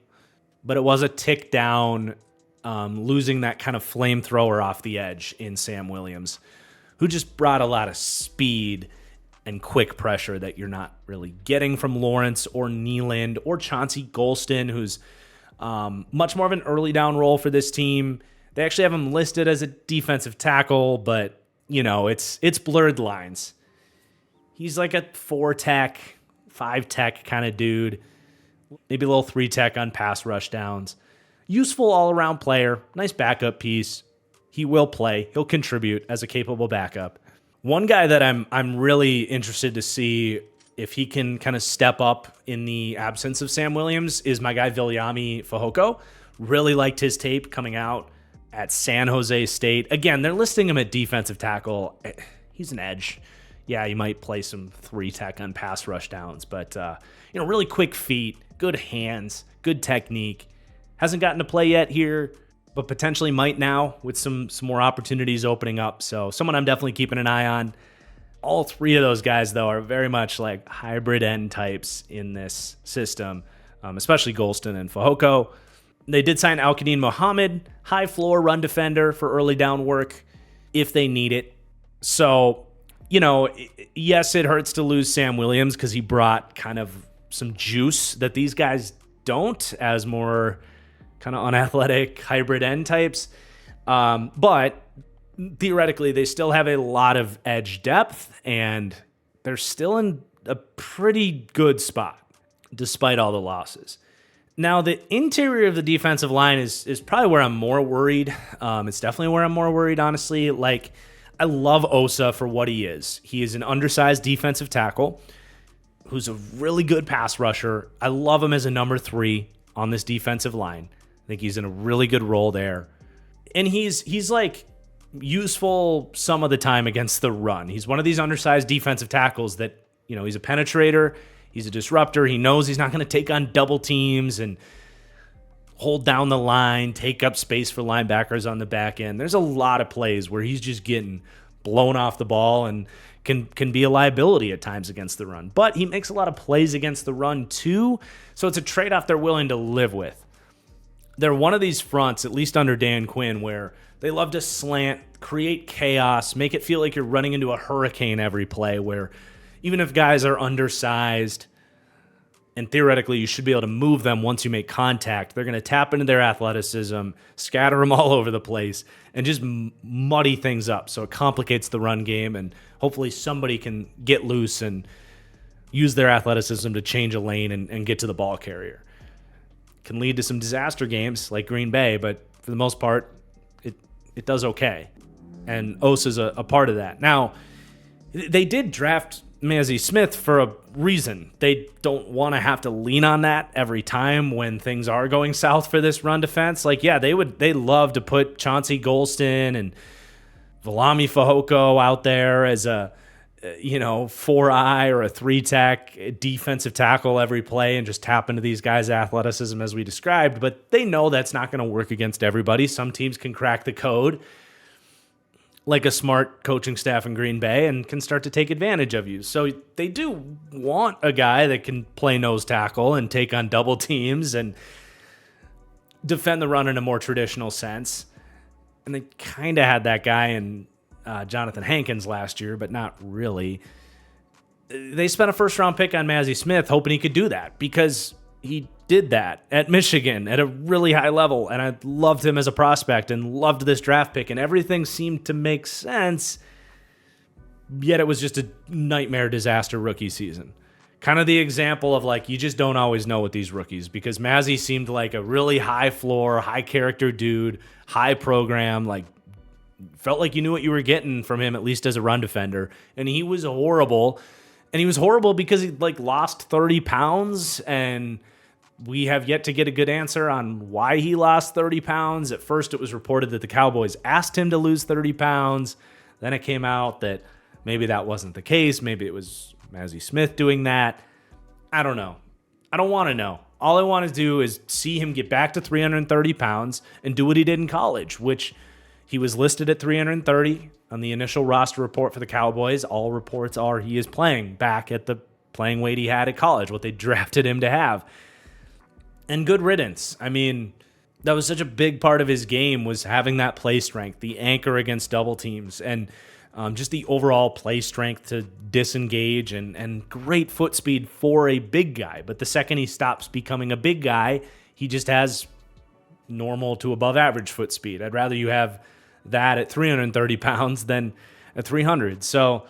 But it was a tick down, losing that kind of flamethrower off the edge in Sam Williams, who just brought a lot of speed and quick pressure that you're not really getting from Lawrence or Kneeland or Chauncey Golston, who's much more of an early down role for this team. They actually have him listed as a defensive tackle, but, it's blurred lines. He's like a 4-tech, 5-tech kind of dude, maybe a little 3-tech on pass rush downs. Useful all-around player, nice backup piece. He will play. He'll contribute as a capable backup. One guy that I'm really interested to see if he can kind of step up in the absence of Sam Williams is my guy Viliami Fehoko. Really liked his tape coming out at San Jose State. Again, they're listing him at defensive tackle. He's an edge. Yeah, he might play some 3-tech on pass rush downs, but really quick feet, good hands, good technique. Hasn't gotten to play yet here, but potentially might now with some more opportunities opening up. So someone I'm definitely keeping an eye on. All three of those guys, though, are very much like hybrid end types in this system, especially Golston and Fehoko. They did sign Al-Qadin Muhammad, high floor run defender for early down work if they need it. So, yes, it hurts to lose Sam Williams because he brought kind of some juice that these guys don't as more kind of unathletic hybrid end types. But theoretically, they still have a lot of edge depth, and they're still in a pretty good spot despite all the losses. Now, the interior of the defensive line is probably where I'm more worried. It's definitely where I'm more worried, honestly. I love Osa for what he is. He is an undersized defensive tackle who's a really good pass rusher. I love him as a number 3 on this defensive line. I think he's in a really good role there. And he's useful some of the time against the run. He's one of these undersized defensive tackles that, he's a penetrator, he's a disruptor. He knows he's not going to take on double teams and hold down the line, take up space for linebackers on the back end. There's a lot of plays where he's just getting blown off the ball and can be a liability at times against the run. But he makes a lot of plays against the run too, so it's a trade-off they're willing to live with. They're one of these fronts, at least under Dan Quinn, where they love to slant, create chaos, make it feel like you're running into a hurricane every play, where even if guys are undersized and theoretically you should be able to move them once you make contact, they're going to tap into their athleticism, scatter them all over the place, and just muddy things up. So it complicates the run game, and hopefully somebody can get loose and use their athleticism to change a lane and get to the ball carrier. Can lead to some disaster games like Green Bay, but for the most part, it does okay. And Osa's a part of that. Now, they did draft Mazzy Smith for a reason. They don't want to have to lean on that every time when things are going south for this run defense. Like, yeah, they love to put Chauncey Golston and Valami Fehoko out there as a 4-eye or a 3-tech defensive tackle every play and just tap into these guys' athleticism as we described. But they know that's not going to work against everybody. Some teams can crack the code like a smart coaching staff in Green Bay and can start to take advantage of you. So they do want a guy that can play nose tackle and take on double teams and defend the run in a more traditional sense. And they kind of had that guy in Jonathan Hankins last year, but not really. They spent a first-round pick on Mazzy Smith hoping he could do that because he did that at Michigan at a really high level, and I loved him as a prospect and loved this draft pick, and everything seemed to make sense, yet it was just a nightmare disaster rookie season. Kind of the example of, like, you just don't always know with these rookies because Mazzy seemed like a really high floor, high character dude, high program, like, felt like you knew what you were getting from him, at least as a run defender. And he was horrible. And he was horrible because he lost 30 pounds. And we have yet to get a good answer on why he lost 30 pounds. At first, it was reported that the Cowboys asked him to lose 30 pounds. Then it came out that maybe that wasn't the case. Maybe it was Mazzy Smith doing that. I don't know. I don't want to know. All I want to do is see him get back to 330 pounds and do what he did in college, which he was listed at 330 on the initial roster report for the Cowboys. All reports are he is playing back at the playing weight he had at college, what they drafted him to have. And good riddance. I mean, that was such a big part of his game, was having that play strength, the anchor against double teams, and just the overall play strength to disengage and great foot speed for a big guy. But the second he stops becoming a big guy, he just has normal to above average foot speed. I'd rather you have that at 330 pounds than at 300. So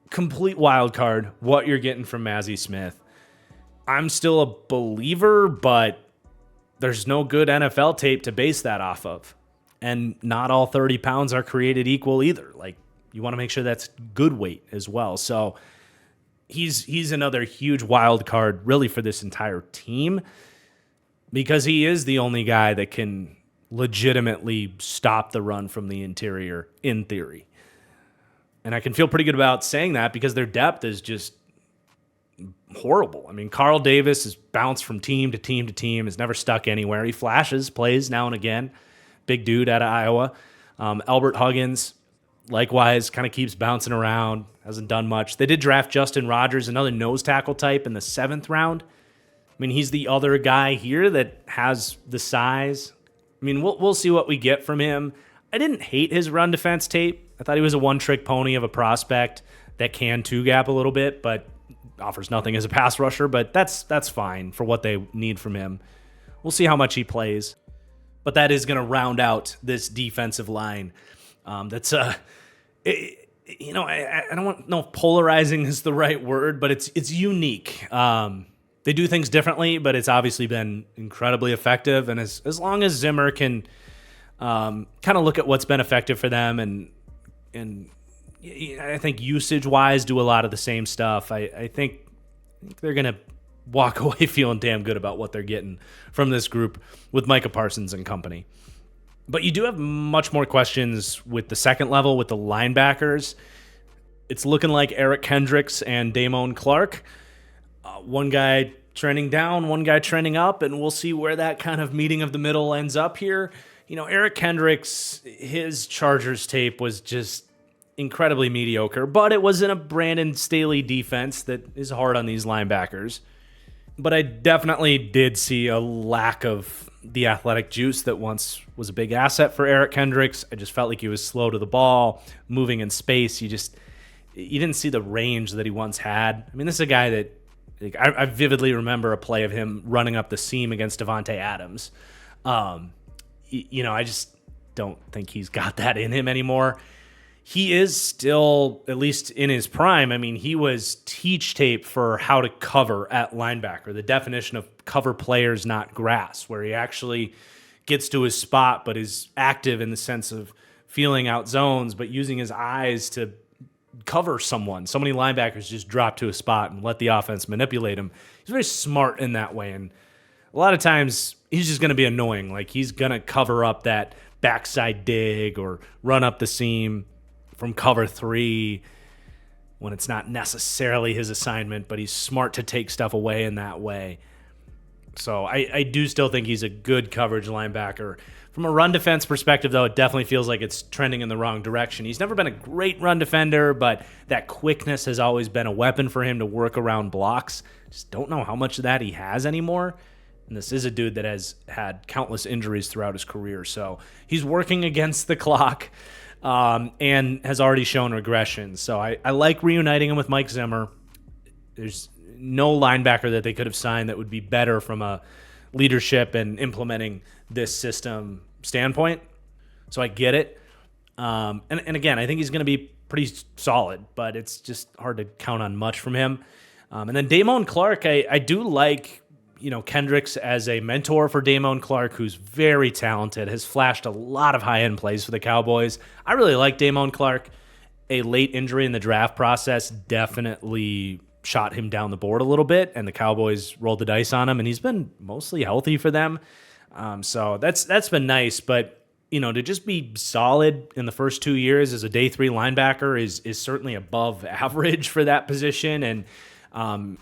complete wild card what you're getting from Mazzy Smith. I'm still a believer, but there's no good NFL tape to base that off of. And not all 30 pounds are created equal either. Like, you want to make sure that's good weight as well. So he's another huge wild card really for this entire team, because he is the only guy that can legitimately stop the run from the interior in theory. And I can feel pretty good about saying that because their depth is just horrible. I mean, Carl Davis has bounced from team to team to team, has never stuck anywhere. He flashes, plays now and again. Big dude out of Iowa. Albert Huggins, likewise, kind of keeps bouncing around, hasn't done much. They did draft Justin Rogers, another nose tackle type, in the 7th round. I mean, he's the other guy here that has the size. I mean, we'll see what we get from him. I didn't hate his run defense tape. I thought he was a one-trick pony of a prospect that can two-gap a little bit, but offers nothing as a pass rusher. But that's fine for what they need from him. We'll see how much he plays. But that is going to round out this defensive line. I don't know if polarizing is the right word, but it's unique. They do things differently, but it's obviously been incredibly effective. And as long as Zimmer can kind of look at what's been effective for them and I think usage-wise do a lot of the same stuff, I think they're going to walk away feeling damn good about what they're getting from this group with Micah Parsons and company. But you do have much more questions with the second level, with the linebackers. It's looking like Eric Kendricks and Damone Clark. One guy trending down, one guy trending up, and we'll see where that kind of meeting of the middle ends up here. You know, Eric Kendricks, his Chargers tape was just incredibly mediocre, but it was in a Brandon Staley defense that is hard on these linebackers. But I definitely did see a lack of the athletic juice that once was a big asset for Eric Kendricks. I just felt like he was slow to the ball, moving in space. You didn't see the range that he once had. I mean, this is a guy that I vividly remember a play of him running up the seam against Devontae Adams. I just don't think he's got that in him anymore. He is still, at least in his prime, I mean, he was teach tape for how to cover at linebacker, the definition of cover players, not grass, where he actually gets to his spot but is active in the sense of feeling out zones, but using his eyes to cover someone. So many linebackers just drop to a spot and let the offense manipulate him. He's very smart in that way. And a lot of times he's just going to be annoying. Like he's going to cover up that backside dig or run up the seam from cover 3 when it's not necessarily his assignment, but he's smart to take stuff away in that way. So I do still think he's a good coverage linebacker. From a run defense perspective, though, it definitely feels like it's trending in the wrong direction. He's never been a great run defender, but that quickness has always been a weapon for him to work around blocks. Just don't know how much of that he has anymore. And this is a dude that has had countless injuries throughout his career. So he's working against the clock and has already shown regression. So I like reuniting him with Mike Zimmer. There's no linebacker that they could have signed that would be better from a leadership and implementing this system standpoint. So I get it. And again, I think he's going to be pretty solid, but it's just hard to count on much from him. And then Damone Clark, I do like, Kendricks as a mentor for Damone Clark, who's very talented, has flashed a lot of high-end plays for the Cowboys. I really like Damone Clark. A late injury in the draft process definitely shot him down the board a little bit, and the Cowboys rolled the dice on him, and he's been mostly healthy for them. So that's been nice, but to just be solid in the first 2 years as a day 3 linebacker is certainly above average for that position. And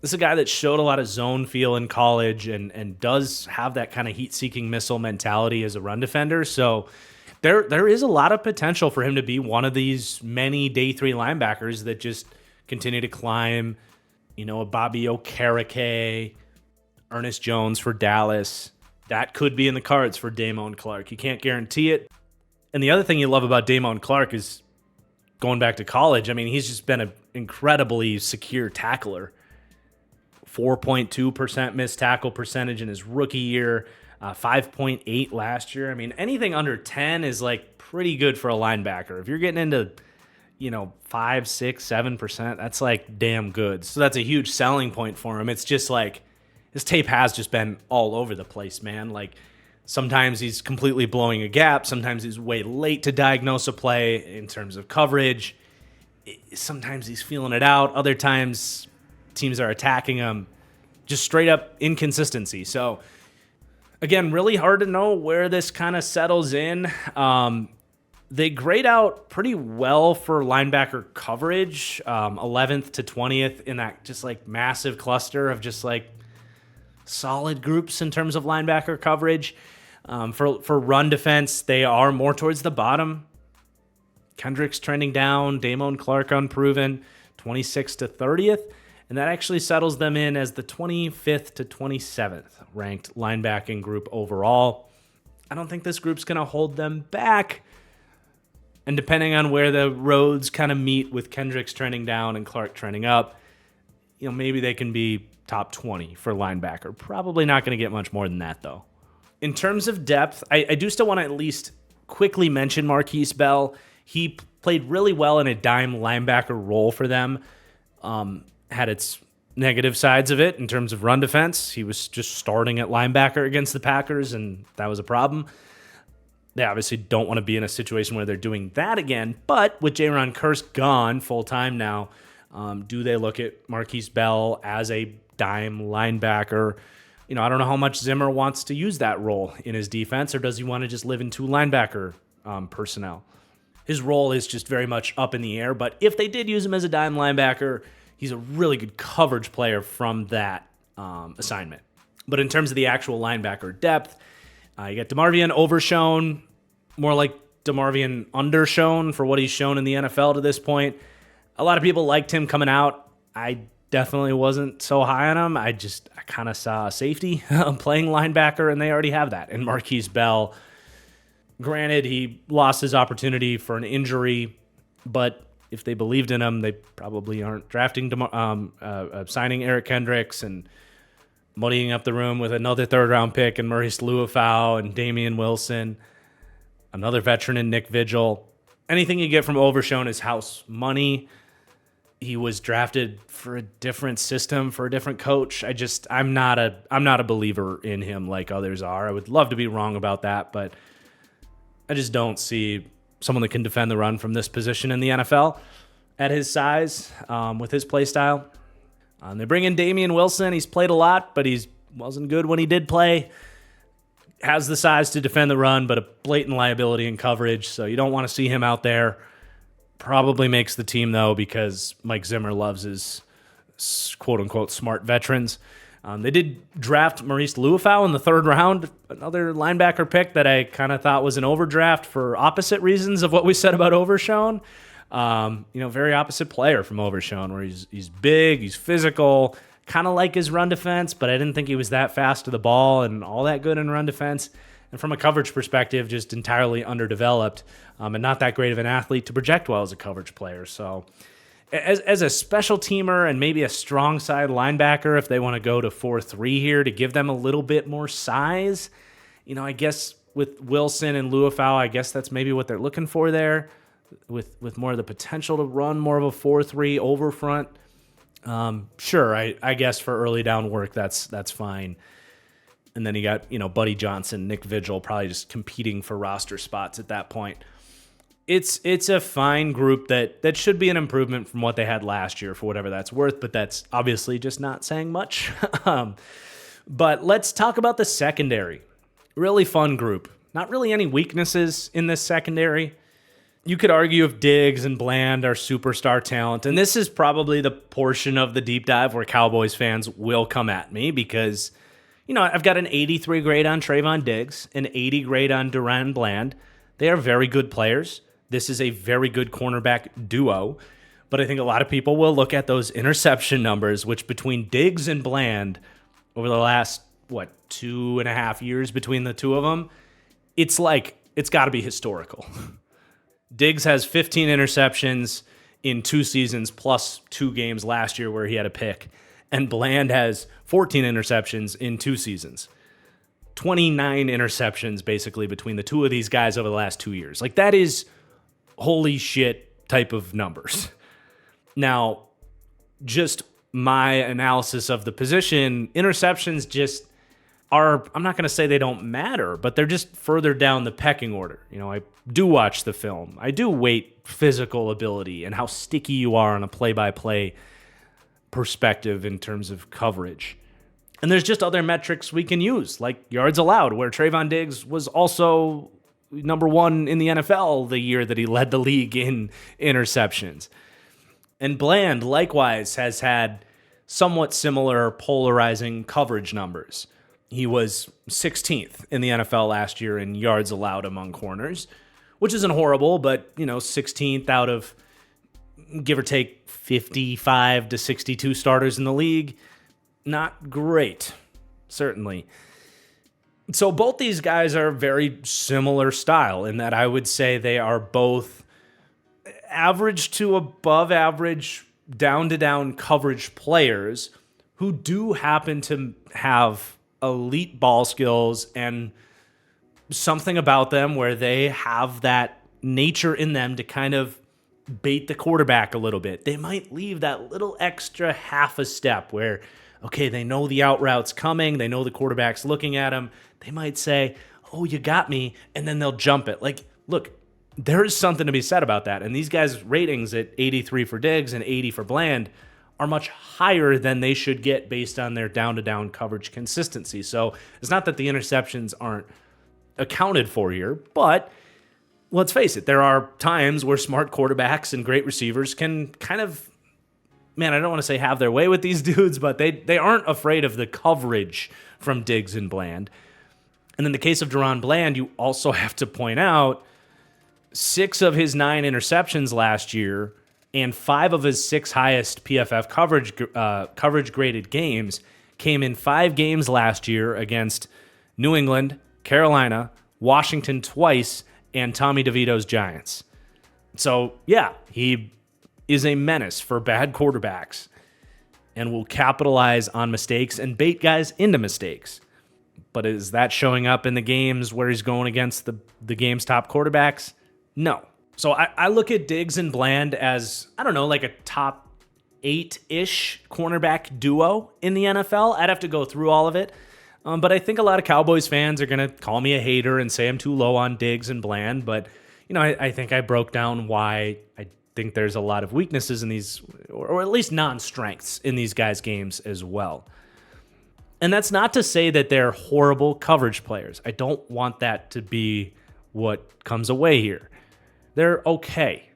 this is a guy that showed a lot of zone feel in college and does have that kind of heat-seeking missile mentality as a run defender. So there is a lot of potential for him to be one of these many day 3 linebackers that just continue to climb, a Bobby Okereke, Ernest Jones for Dallas. That could be in the cards for Damone Clark. You can't guarantee it. And the other thing you love about Damone Clark is going back to college. I mean, he's just been an incredibly secure tackler. 4.2% missed tackle percentage in his rookie year, 5.8 last year. I mean, anything under 10 is like pretty good for a linebacker. If you're getting into 5, 6, 7%, that's like damn good. So that's a huge selling point for him. It's just like his tape has just been all over the place, man. Like sometimes he's completely blowing a gap. Sometimes he's way late to diagnose a play in terms of coverage. Sometimes he's feeling it out. Other times teams are attacking him. Just straight up inconsistency. So again, really hard to know where this kind of settles in. They grade out pretty well for linebacker coverage, 11th to 20th in that just like massive cluster of just like solid groups in terms of linebacker coverage. For run defense, they are more towards the bottom. Kendricks trending down, Damone Clark unproven, 26th to 30th. And that actually settles them in as the 25th to 27th ranked linebacking group overall. I don't think this group's going to hold them back. And depending on where the roads kind of meet with Kendricks trending down and Clark trending up, maybe they can be top 20 for linebacker. Probably not going to get much more than that, though. In terms of depth, I do still want to at least quickly mention Marquise Bell. He played really well in a dime linebacker role for them. Had its negative sides of it in terms of run defense. He was just starting at linebacker against the Packers, and that was a problem. They obviously don't want to be in a situation where they're doing that again. But with Jaron Kearse gone full-time now, do they look at Marquise Bell as a dime linebacker? I don't know how much Zimmer wants to use that role in his defense, or does he want to just live in 2 linebacker personnel? His role is just very much up in the air, but if they did use him as a dime linebacker, he's a really good coverage player from that assignment. But in terms of the actual linebacker depth, you got DeMarvion overshown, more like DeMarvion undershown for what he's shown in the NFL to this point. A lot of people liked him coming out. I definitely wasn't so high on him. I kind of saw a safety playing linebacker, and they already have that. And Marquise Bell, granted, he lost his opportunity for an injury, but if they believed in him, they probably aren't drafting, signing Eric Kendricks and muddying up the room with another third-round pick and Maurice Luafau and Damian Wilson, another veteran in Nick Vigil. Anything you get from Overshown is house money. He was drafted for a different system, for a different coach. I'm not a believer in him like others are. I would love to be wrong about that, but I just don't see someone that can defend the run from this position in the NFL at his size, with his play style. They bring in Damian Wilson. He's played a lot, but he wasn't good when he did play. Has the size to defend the run, but a blatant liability in coverage, so you don't want to see him out there. Probably makes the team, though, because Mike Zimmer loves his quote-unquote smart veterans. They did draft Maurice Luafau in the third round, another linebacker pick that I kind of thought was an overdraft for opposite reasons of what we said about Overshown. Very opposite player from Overshown, where he's big, he's physical, kind of like his run defense, but I didn't think he was that fast to the ball and all that good in run defense. And from a coverage perspective, just entirely underdeveloped, and not that great of an athlete to project well as a coverage player. So as a special teamer and maybe a strong side linebacker, if they want to go to 4-3 here to give them a little bit more size, I guess with Wilson and Luafau, I guess that's maybe what they're looking for there, with more of the potential to run more of a 4-3 over front. Sure, I guess for early down work, that's fine. And then you got, Buddy Johnson, Nick Vigil, probably just competing for roster spots at that point. It's a fine group that should be an improvement from what they had last year for whatever that's worth, but that's obviously just not saying much. But let's talk about the secondary. Really fun group. Not really any weaknesses in this secondary. You could argue if Diggs and Bland are superstar talent, and this is probably the portion of the deep dive where Cowboys fans will come at me because, I've got an 83 grade on Trayvon Diggs, an 80 grade on Duran Bland. They are very good players. This is a very good cornerback duo, but I think a lot of people will look at those interception numbers, which between Diggs and Bland over the last, 2.5 years between the two of them, it's got to be historical. Diggs has 15 interceptions in 2 seasons plus 2 games last year where he had a pick, and Bland has 14 interceptions in 2 seasons. 29 interceptions basically between the two of these guys over the last 2 years. That is holy shit type of numbers. Now, just my analysis of the position, interceptions just are, I'm not going to say they don't matter, but they're just further down the pecking order. I do watch the film. I do weight physical ability and how sticky you are on a play-by-play perspective in terms of coverage. And there's just other metrics we can use, like yards allowed, where Trayvon Diggs was also number 1 in the NFL the year that he led the league in interceptions. And Bland, likewise, has had somewhat similar polarizing coverage numbers. He was 16th in the NFL last year in yards allowed among corners, which isn't horrible, but, 16th out of, give or take, 55 to 62 starters in the league. Not great, certainly. So both these guys are very similar style in that I would say they are both average to above average, down-to-down coverage players who do happen to have elite ball skills and something about them where they have that nature in them to kind of bait the quarterback a little bit. They might leave that little extra half a step where, okay, they know the out route's coming, they know the quarterback's looking at them. They might say, oh, you got me, and then they'll jump it. Look, there is something to be said about that. And these guys' ratings at 83 for Diggs and 80 for Bland are much higher than they should get based on their down-to-down coverage consistency. So it's not that the interceptions aren't accounted for here, but let's face it, there are times where smart quarterbacks and great receivers can kind of, I don't want to say have their way with these dudes, but they aren't afraid of the coverage from Diggs and Bland. And in the case of Duran Bland, you also have to point out 6 of his 9 interceptions last year and 5 of his 6 highest PFF coverage graded games came in 5 games last year against New England, Carolina, Washington twice, and Tommy DeVito's Giants. So, yeah, he is a menace for bad quarterbacks and will capitalize on mistakes and bait guys into mistakes. But is that showing up in the games where he's going against the game's top quarterbacks? No. So I look at Diggs and Bland as, like a top 8-ish cornerback duo in the NFL. I'd have to go through all of it. But I think a lot of Cowboys fans are going to call me a hater and say I'm too low on Diggs and Bland. But, I think I broke down why I think there's a lot of weaknesses in these, or at least non-strengths in these guys' games as well. And that's not to say that they're horrible coverage players. I don't want that to be what comes away here. They're okay,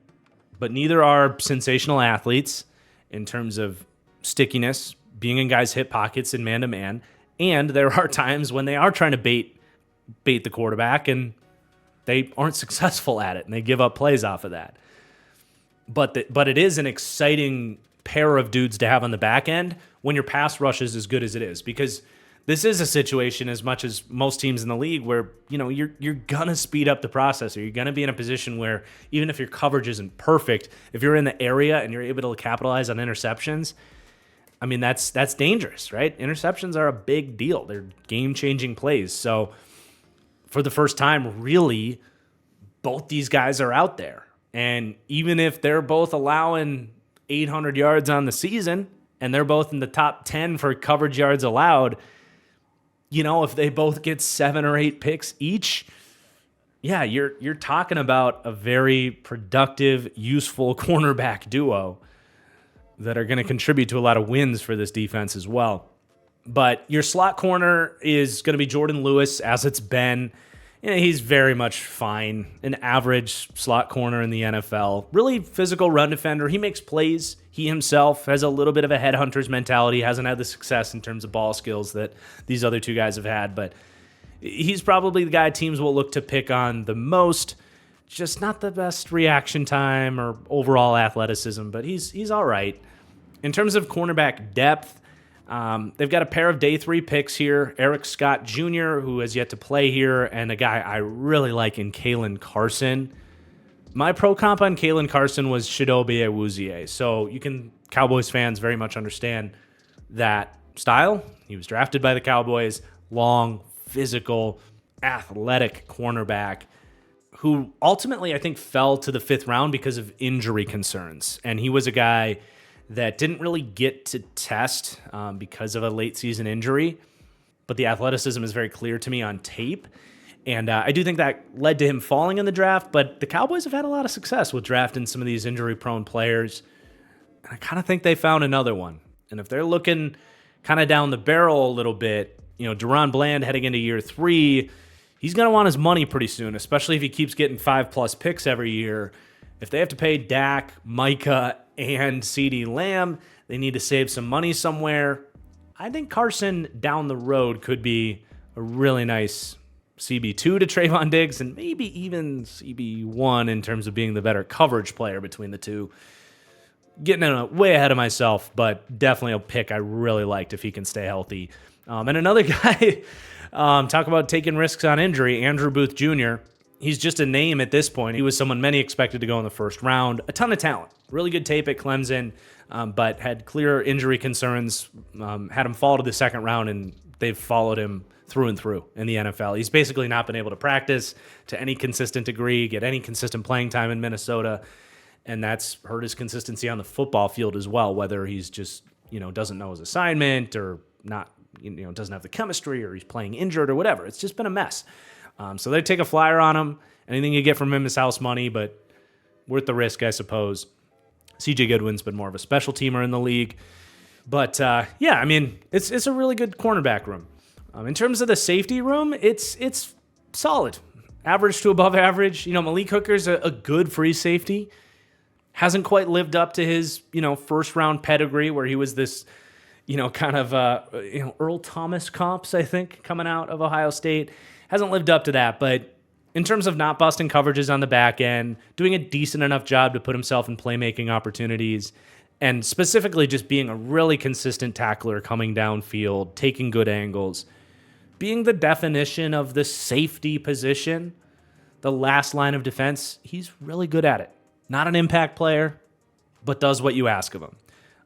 but neither are sensational athletes in terms of stickiness, being in guys' hip pockets and man-to-man. And there are times when they are trying to bait the quarterback and they aren't successful at it, and they give up plays off of that. But it is an exciting pair of dudes to have on the back end when your pass rush is as good as it is, because this is a situation, as much as most teams in the league, where you're gonna speed up the process, or you're gonna be in a position where even if your coverage isn't perfect, if you're in the area and you're able to capitalize on interceptions, I mean that's dangerous, right? Interceptions are a big deal. They're game-changing plays. So for the first time, really, both these guys are out there. And even if they're both allowing 800 yards on the season and they're both in the top 10 for coverage yards allowed, if they both get 7 or 8 picks each, yeah, you're talking about a very productive, useful cornerback duo that are going to contribute to a lot of wins for this defense as well. But your slot corner is going to be Jordan Lewis, as it's been. He's very much fine, an average slot corner in the NFL. Really physical run defender. He makes plays. He himself has a little bit of a headhunter's mentality. Hasn't had the success in terms of ball skills that these other two guys have had, but he's probably the guy teams will look to pick on the most. Just not the best reaction time or overall athleticism, but he's all right. In terms of cornerback depth, they've got a pair of day 3 picks here. Eric Scott Jr., who has yet to play here, and a guy I really like in Kalen Carson. My pro comp on Kalen Carson was Chidobe Awuzie. So Cowboys fans very much understand that style. He was drafted by the Cowboys. Long, physical, athletic cornerback who ultimately I think fell to the 5th round because of injury concerns. And he was a guy that didn't really get to test because of a late season injury, but the athleticism is very clear to me on tape. And I do think that led to him falling in the draft, but the Cowboys have had a lot of success with drafting some of these injury-prone players. And I kind of think they found another one. And if they're looking kind of down the barrel a little bit, Deron Bland heading into year 3, he's going to want his money pretty soon, especially if he keeps getting 5+ picks every year. If they have to pay Dak, Micah, and CeeDee Lamb, they need to save some money somewhere. I think Carson down the road could be a really nice CB2 to Trayvon Diggs, and maybe even CB1 in terms of being the better coverage player between the two. Getting way ahead of myself, but definitely a pick I really liked if he can stay healthy. And another guy, talk about taking risks on injury, Andrew Booth Jr., he's just a name at this point. He was someone many expected to go in the 1st round. A ton of talent. Really good tape at Clemson, but had clear injury concerns. Had him fall to the 2nd round, and they've followed him through and through in the NFL. He's basically not been able to practice to any consistent degree, get any consistent playing time in Minnesota, and that's hurt his consistency on the football field as well, whether he's just, doesn't know his assignment or not, doesn't have the chemistry, or he's playing injured or whatever. It's just been a mess. So they take a flyer on him. Anything you get from him is house money, but worth the risk, I suppose. CJ Goodwin's been more of a special teamer in the league. But, it's a really good cornerback room. In terms of the safety room, it's solid. Average to above average. Malik Hooker's a good free safety. Hasn't quite lived up to his, 1st-round pedigree where he was this, Earl Thomas comps, I think, coming out of Ohio State. Hasn't lived up to that, but in terms of not busting coverages on the back end, doing a decent enough job to put himself in playmaking opportunities, and specifically just being a really consistent tackler coming downfield, taking good angles, being the definition of the safety position, the last line of defense, he's really good at it. Not an impact player, but does what you ask of him.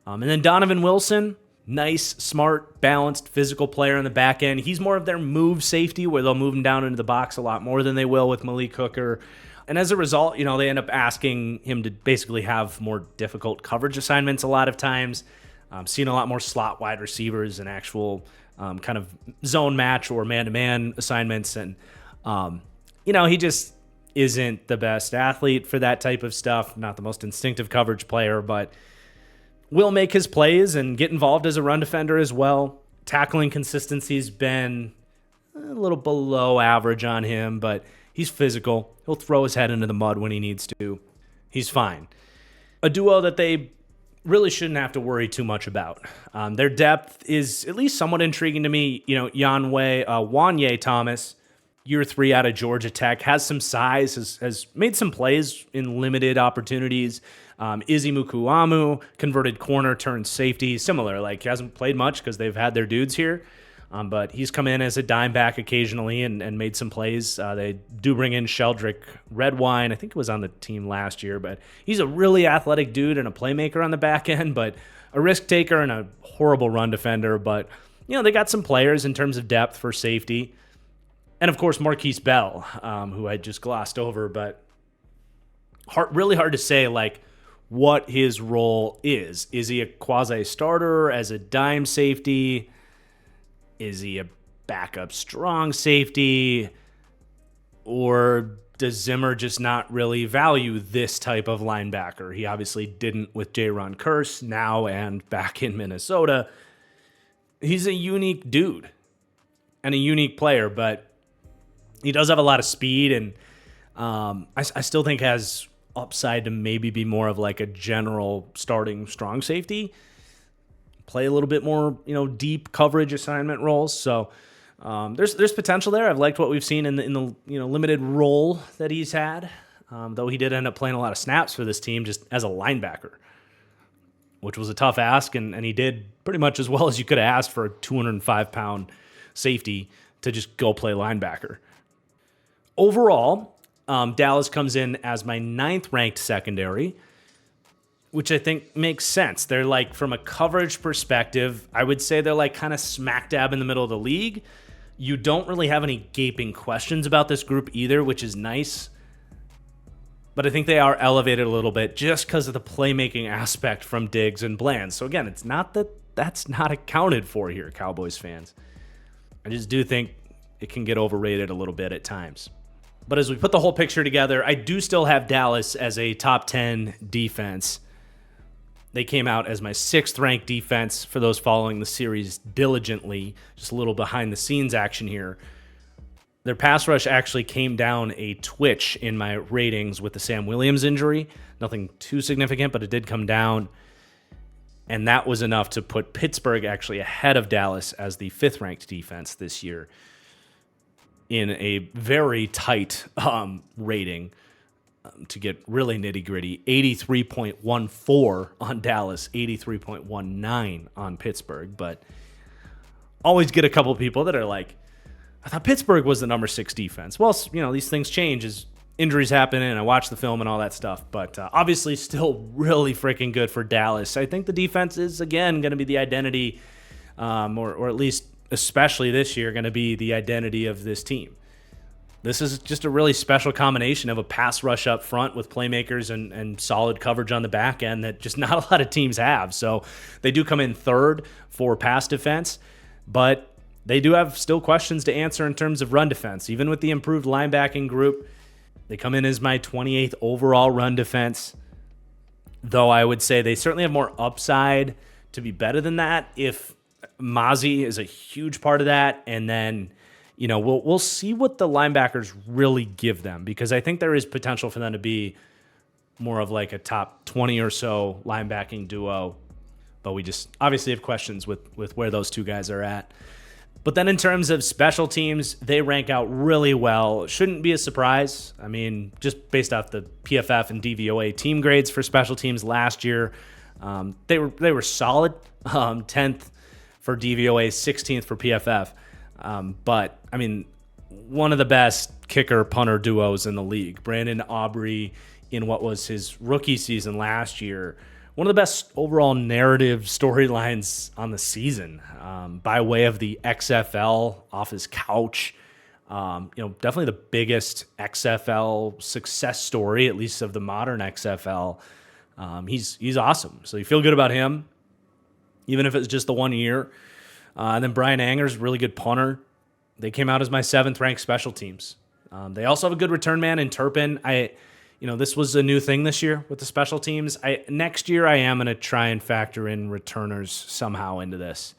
And then Donovan Wilson, nice, smart, balanced, physical player in the back end. He's more of their move safety, where they'll move him down into the box a lot more than they will with Malik Hooker. And as a result, they end up asking him to basically have more difficult coverage assignments a lot of times. Seeing a lot more slot wide receivers and actual kind of zone match or man-to-man assignments. And, isn't the best athlete for that type of stuff, not the most instinctive coverage player, but will make his plays and get involved as a run defender as well. Tackling consistency's been a little below average on him, but he's physical. He'll throw his head into the mud when he needs to. He's fine. A duo that they really shouldn't have to worry too much about. Their depth is at least somewhat intriguing to me. You know, Wanye Thomas, year 3 out of Georgia Tech, has some size, has made some plays in limited opportunities. Izzy Mukuamu, converted corner turned safety, similar. Like, he hasn't played much because they've had their dudes here. But he's come in as a dime back occasionally and made some plays. They do bring in Sheldrick Redwine. I think it was on the team last year, but he's a really athletic dude and a playmaker on the back end, but a risk taker and a horrible run defender. But, you know, they got some players in terms of depth for safety. And, of course, Marquise Bell, who I just glossed over, but really hard to say, like, what his role is. Is he a quasi-starter as a dime safety? Is he a backup strong safety? Or does Zimmer just not really value this type of linebacker? He obviously didn't with Jaron Kearse now and back in Minnesota. He's a unique dude and a unique player, but he does have a lot of speed, and I still think has upside to maybe be more of like a general starting strong safety. Play a little bit more, you know, deep coverage assignment roles. So there's potential there. I've liked what we've seen in the you know, limited role that he's had, though he did end up playing a lot of snaps for this team just as a linebacker, which was a tough ask, and he did pretty much as well as you could have asked for a 205-pound safety to just go play linebacker. Overall, Dallas comes in as my 9th-ranked secondary, which I think makes sense. They're like, from a coverage perspective, I would say they're like kind of smack dab in the middle of the league. You don't really have any gaping questions about this group either, which is nice. But I think they are elevated a little bit just because of the playmaking aspect from Diggs and Bland. So again, it's not that that's not accounted for here, Cowboys fans. I just do think it can get overrated a little bit at times. But as we put the whole picture together, I do still have Dallas as a top 10 defense. They came out as my 6th-ranked defense for those following the series diligently. Just a little behind-the-scenes action here. Their pass rush actually came down a twitch in my ratings with the Sam Williams injury. Nothing too significant, but it did come down. And that was enough to put Pittsburgh actually ahead of Dallas as the 5th-ranked defense this year in a very tight rating. To get really nitty-gritty, 83.14 on Dallas, 83.19 on Pittsburgh. But always get a couple people that are like, I thought Pittsburgh was the number 6 defense. Well, you know, these things change as injuries happen, and I watch the film and all that stuff. But obviously still really freaking good for Dallas. I think the defense is, again, going to be the identity, or at least especially this year, going to be the identity of this team. This is just a really special combination of a pass rush up front with playmakers and solid coverage on the back end that just not a lot of teams have. So they do come in 3rd for pass defense, but they do have still questions to answer in terms of run defense. Even with the improved linebacking group, they come in as my 28th overall run defense, though I would say they certainly have more upside to be better than that if Mozzie is a huge part of that, and then you know, we'll see what the linebackers really give them, because I think there is potential for them to be more of like a top 20 or so linebacking duo. But we just obviously have questions with where those two guys are at. But then in terms of special teams, they rank out really well. Shouldn't be a surprise. I mean, just based off the PFF and DVOA team grades for special teams last year, they were solid. 10th for DVOA, 16th for PFF. But, I mean, one of the best kicker-punter duos in the league. Brandon Aubrey in what was his rookie season last year. One of the best overall narrative storylines on the season, by way of the XFL off his couch. Definitely the biggest XFL success story, at least of the modern XFL. He's awesome. So you feel good about him, even if it's just the 1 year. And then Brian Anger's a really good punter. They came out as my 7th-ranked special teams. They also have a good return man in Turpin. This was a new thing this year with the special teams. Next year, I am going to try and factor in returners somehow into this.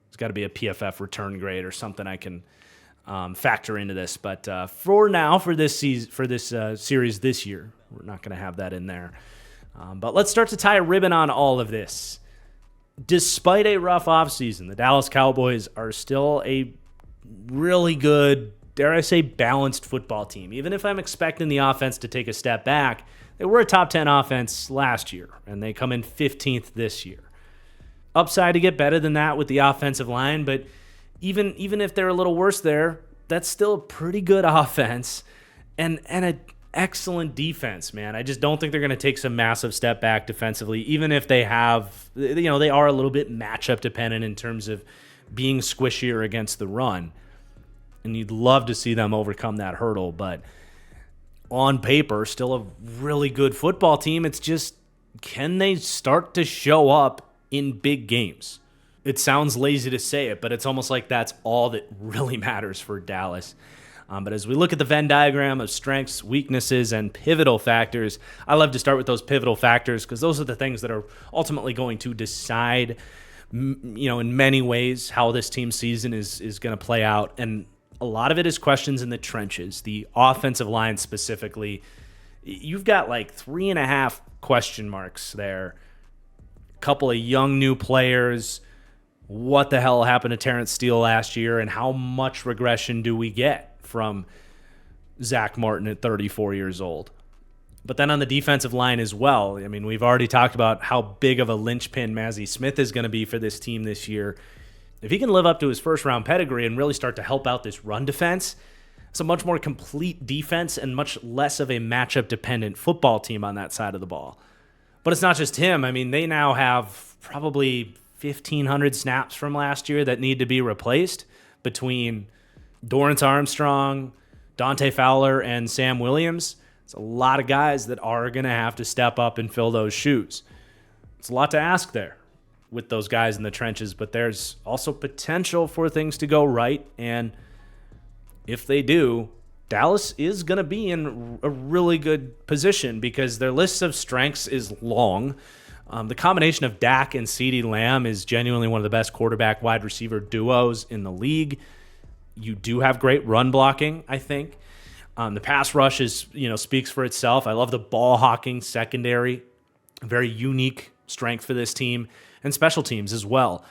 It's got to be a PFF return grade or something I can factor into this. But for now, for this series this year, we're not going to have that in there. But let's start to tie a ribbon on all of this. Despite a rough offseason, the Dallas Cowboys are still a really good, dare I say, balanced football team. Even if I'm expecting the offense to take a step back, they were a top 10 offense last year, and they come in 15th this year. Upside to get better than that with the offensive line, but even if they're a little worse there, that's still a pretty good offense and an excellent defense, man. I just don't think they're going to take some massive step back defensively, even if they have, they are a little bit matchup dependent in terms of being squishier against the run. And you'd love to see them overcome that hurdle, but on paper, still a really good football team. It's just, can they start to show up in big games? It sounds lazy to say it, but it's almost like that's all that really matters for Dallas. But as we look at the Venn diagram of strengths, weaknesses, and pivotal factors, I love to start with those pivotal factors because those are the things that are ultimately going to decide, in many ways, how this team's season is going to play out. And a lot of it is questions in the trenches, the offensive line specifically. You've got like 3.5 question marks there. A couple of young new players. What the hell happened to Terrence Steele last year, and how much regression do we get from Zach Martin at 34 years old? But then on the defensive line as well, I mean, we've already talked about how big of a linchpin Mazi Smith is going to be for this team this year. If he can live up to his first-round pedigree and really start to help out this run defense, it's a much more complete defense and much less of a matchup-dependent football team on that side of the ball. But it's not just him. I mean, they now have probably 1,500 snaps from last year that need to be replaced between Dorrance Armstrong, Dante Fowler, and Sam Williams. It's a lot of guys that are going to have to step up and fill those shoes. It's a lot to ask there with those guys in the trenches, but there's also potential for things to go right. And if they do, Dallas is going to be in a really good position because their list of strengths is long. The combination of Dak and CeeDee Lamb is genuinely one of the best quarterback wide receiver duos in the league. You do have great run blocking, I think. The pass rush speaks for itself. I love the ball hawking secondary. A very unique strength for this team, and special teams as well.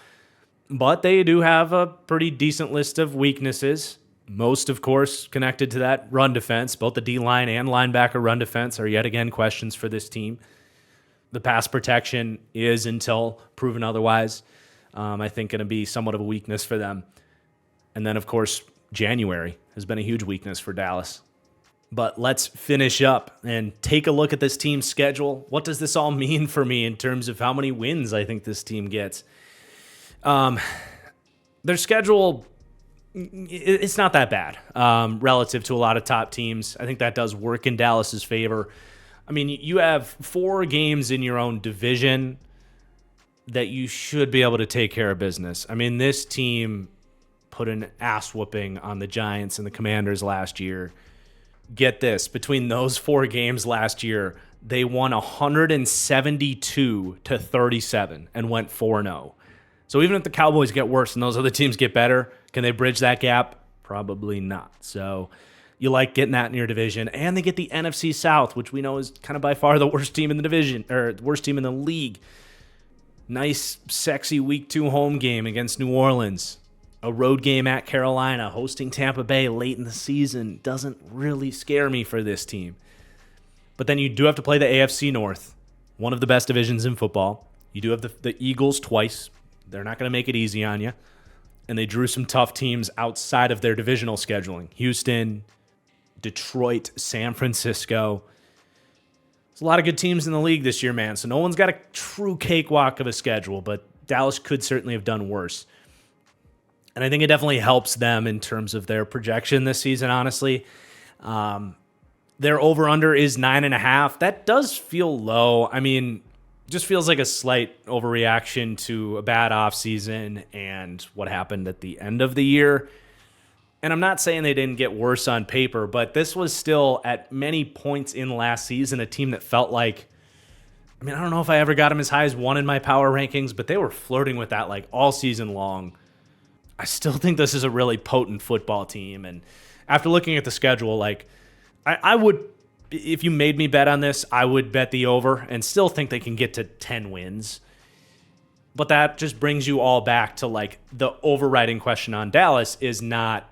But they do have a pretty decent list of weaknesses. Most, of course, connected to that run defense. Both the D-line and linebacker run defense are yet again questions for this team. The pass protection is, until proven otherwise, I think going to be somewhat of a weakness for them. And then, of course, January has been a huge weakness for Dallas. But let's finish up and take a look at this team's schedule. What does this all mean for me in terms of how many wins I think this team gets? Their schedule, it's not that bad relative to a lot of top teams. I think that does work in Dallas's favor. I mean, you have 4 games in your own division that you should be able to take care of business. I mean, this team put an ass whooping on the Giants and the Commanders last year. Get this, between those 4 games last year, they won 172-37 and went 4-0. So even if the Cowboys get worse and those other teams get better, can they bridge that gap? Probably not. So you like getting that in your division. And they get the NFC South, which we know is kind of by far the worst team in the division, or the worst team in the league. Nice, sexy Week 2 home game against New Orleans. A road game at Carolina, hosting Tampa Bay late in the season doesn't really scare me for this team. But then you do have to play the AFC North, one of the best divisions in football. You do have the Eagles twice. They're not going to make it easy on you. And they drew some tough teams outside of their divisional scheduling. Houston, Detroit, San Francisco. There's a lot of good teams in the league this year, man. So no one's got a true cakewalk of a schedule, but Dallas could certainly have done worse. And I think it definitely helps them in terms of their projection this season, honestly. Their over-under is 9.5. That does feel low. I mean, just feels like a slight overreaction to a bad offseason and what happened at the end of the year. And I'm not saying they didn't get worse on paper, but this was still, at many points in last season, a team that felt like, I mean, I don't know if I ever got them as high as 1 in my power rankings, but they were flirting with that like all season long. I still think this is a really potent football team. And after looking at the schedule, like I would, if you made me bet on this, I would bet the over and still think they can get to 10 wins. But that just brings you all back to like the overriding question on Dallas is not,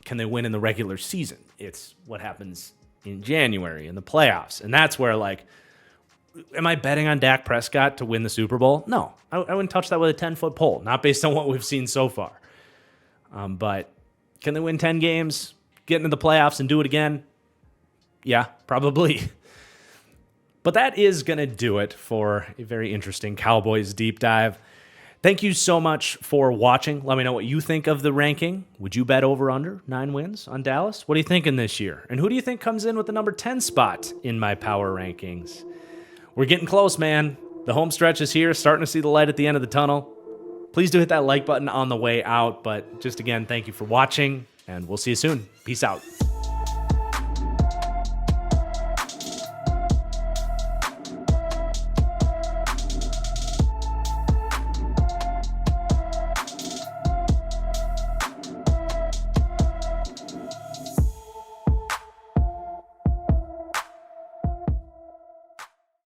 can they win in the regular season? It's what happens in January in the playoffs. And that's where, like, am I betting on Dak Prescott to win the Super Bowl? No, I wouldn't touch that with a 10-foot pole, not based on what we've seen so far. But can they win 10 games, get into the playoffs, and do it again? Yeah, probably. But that is going to do it for a very interesting Cowboys deep dive. Thank you so much for watching. Let me know what you think of the ranking. Would you bet over under 9 wins on Dallas? What are you thinking this year? And who do you think comes in with the number 10 spot in my power rankings? We're getting close, man. The home stretch is here, starting to see the light at the end of the tunnel. Please do hit that like button on the way out. But just again, thank you for watching, and we'll see you soon. Peace out.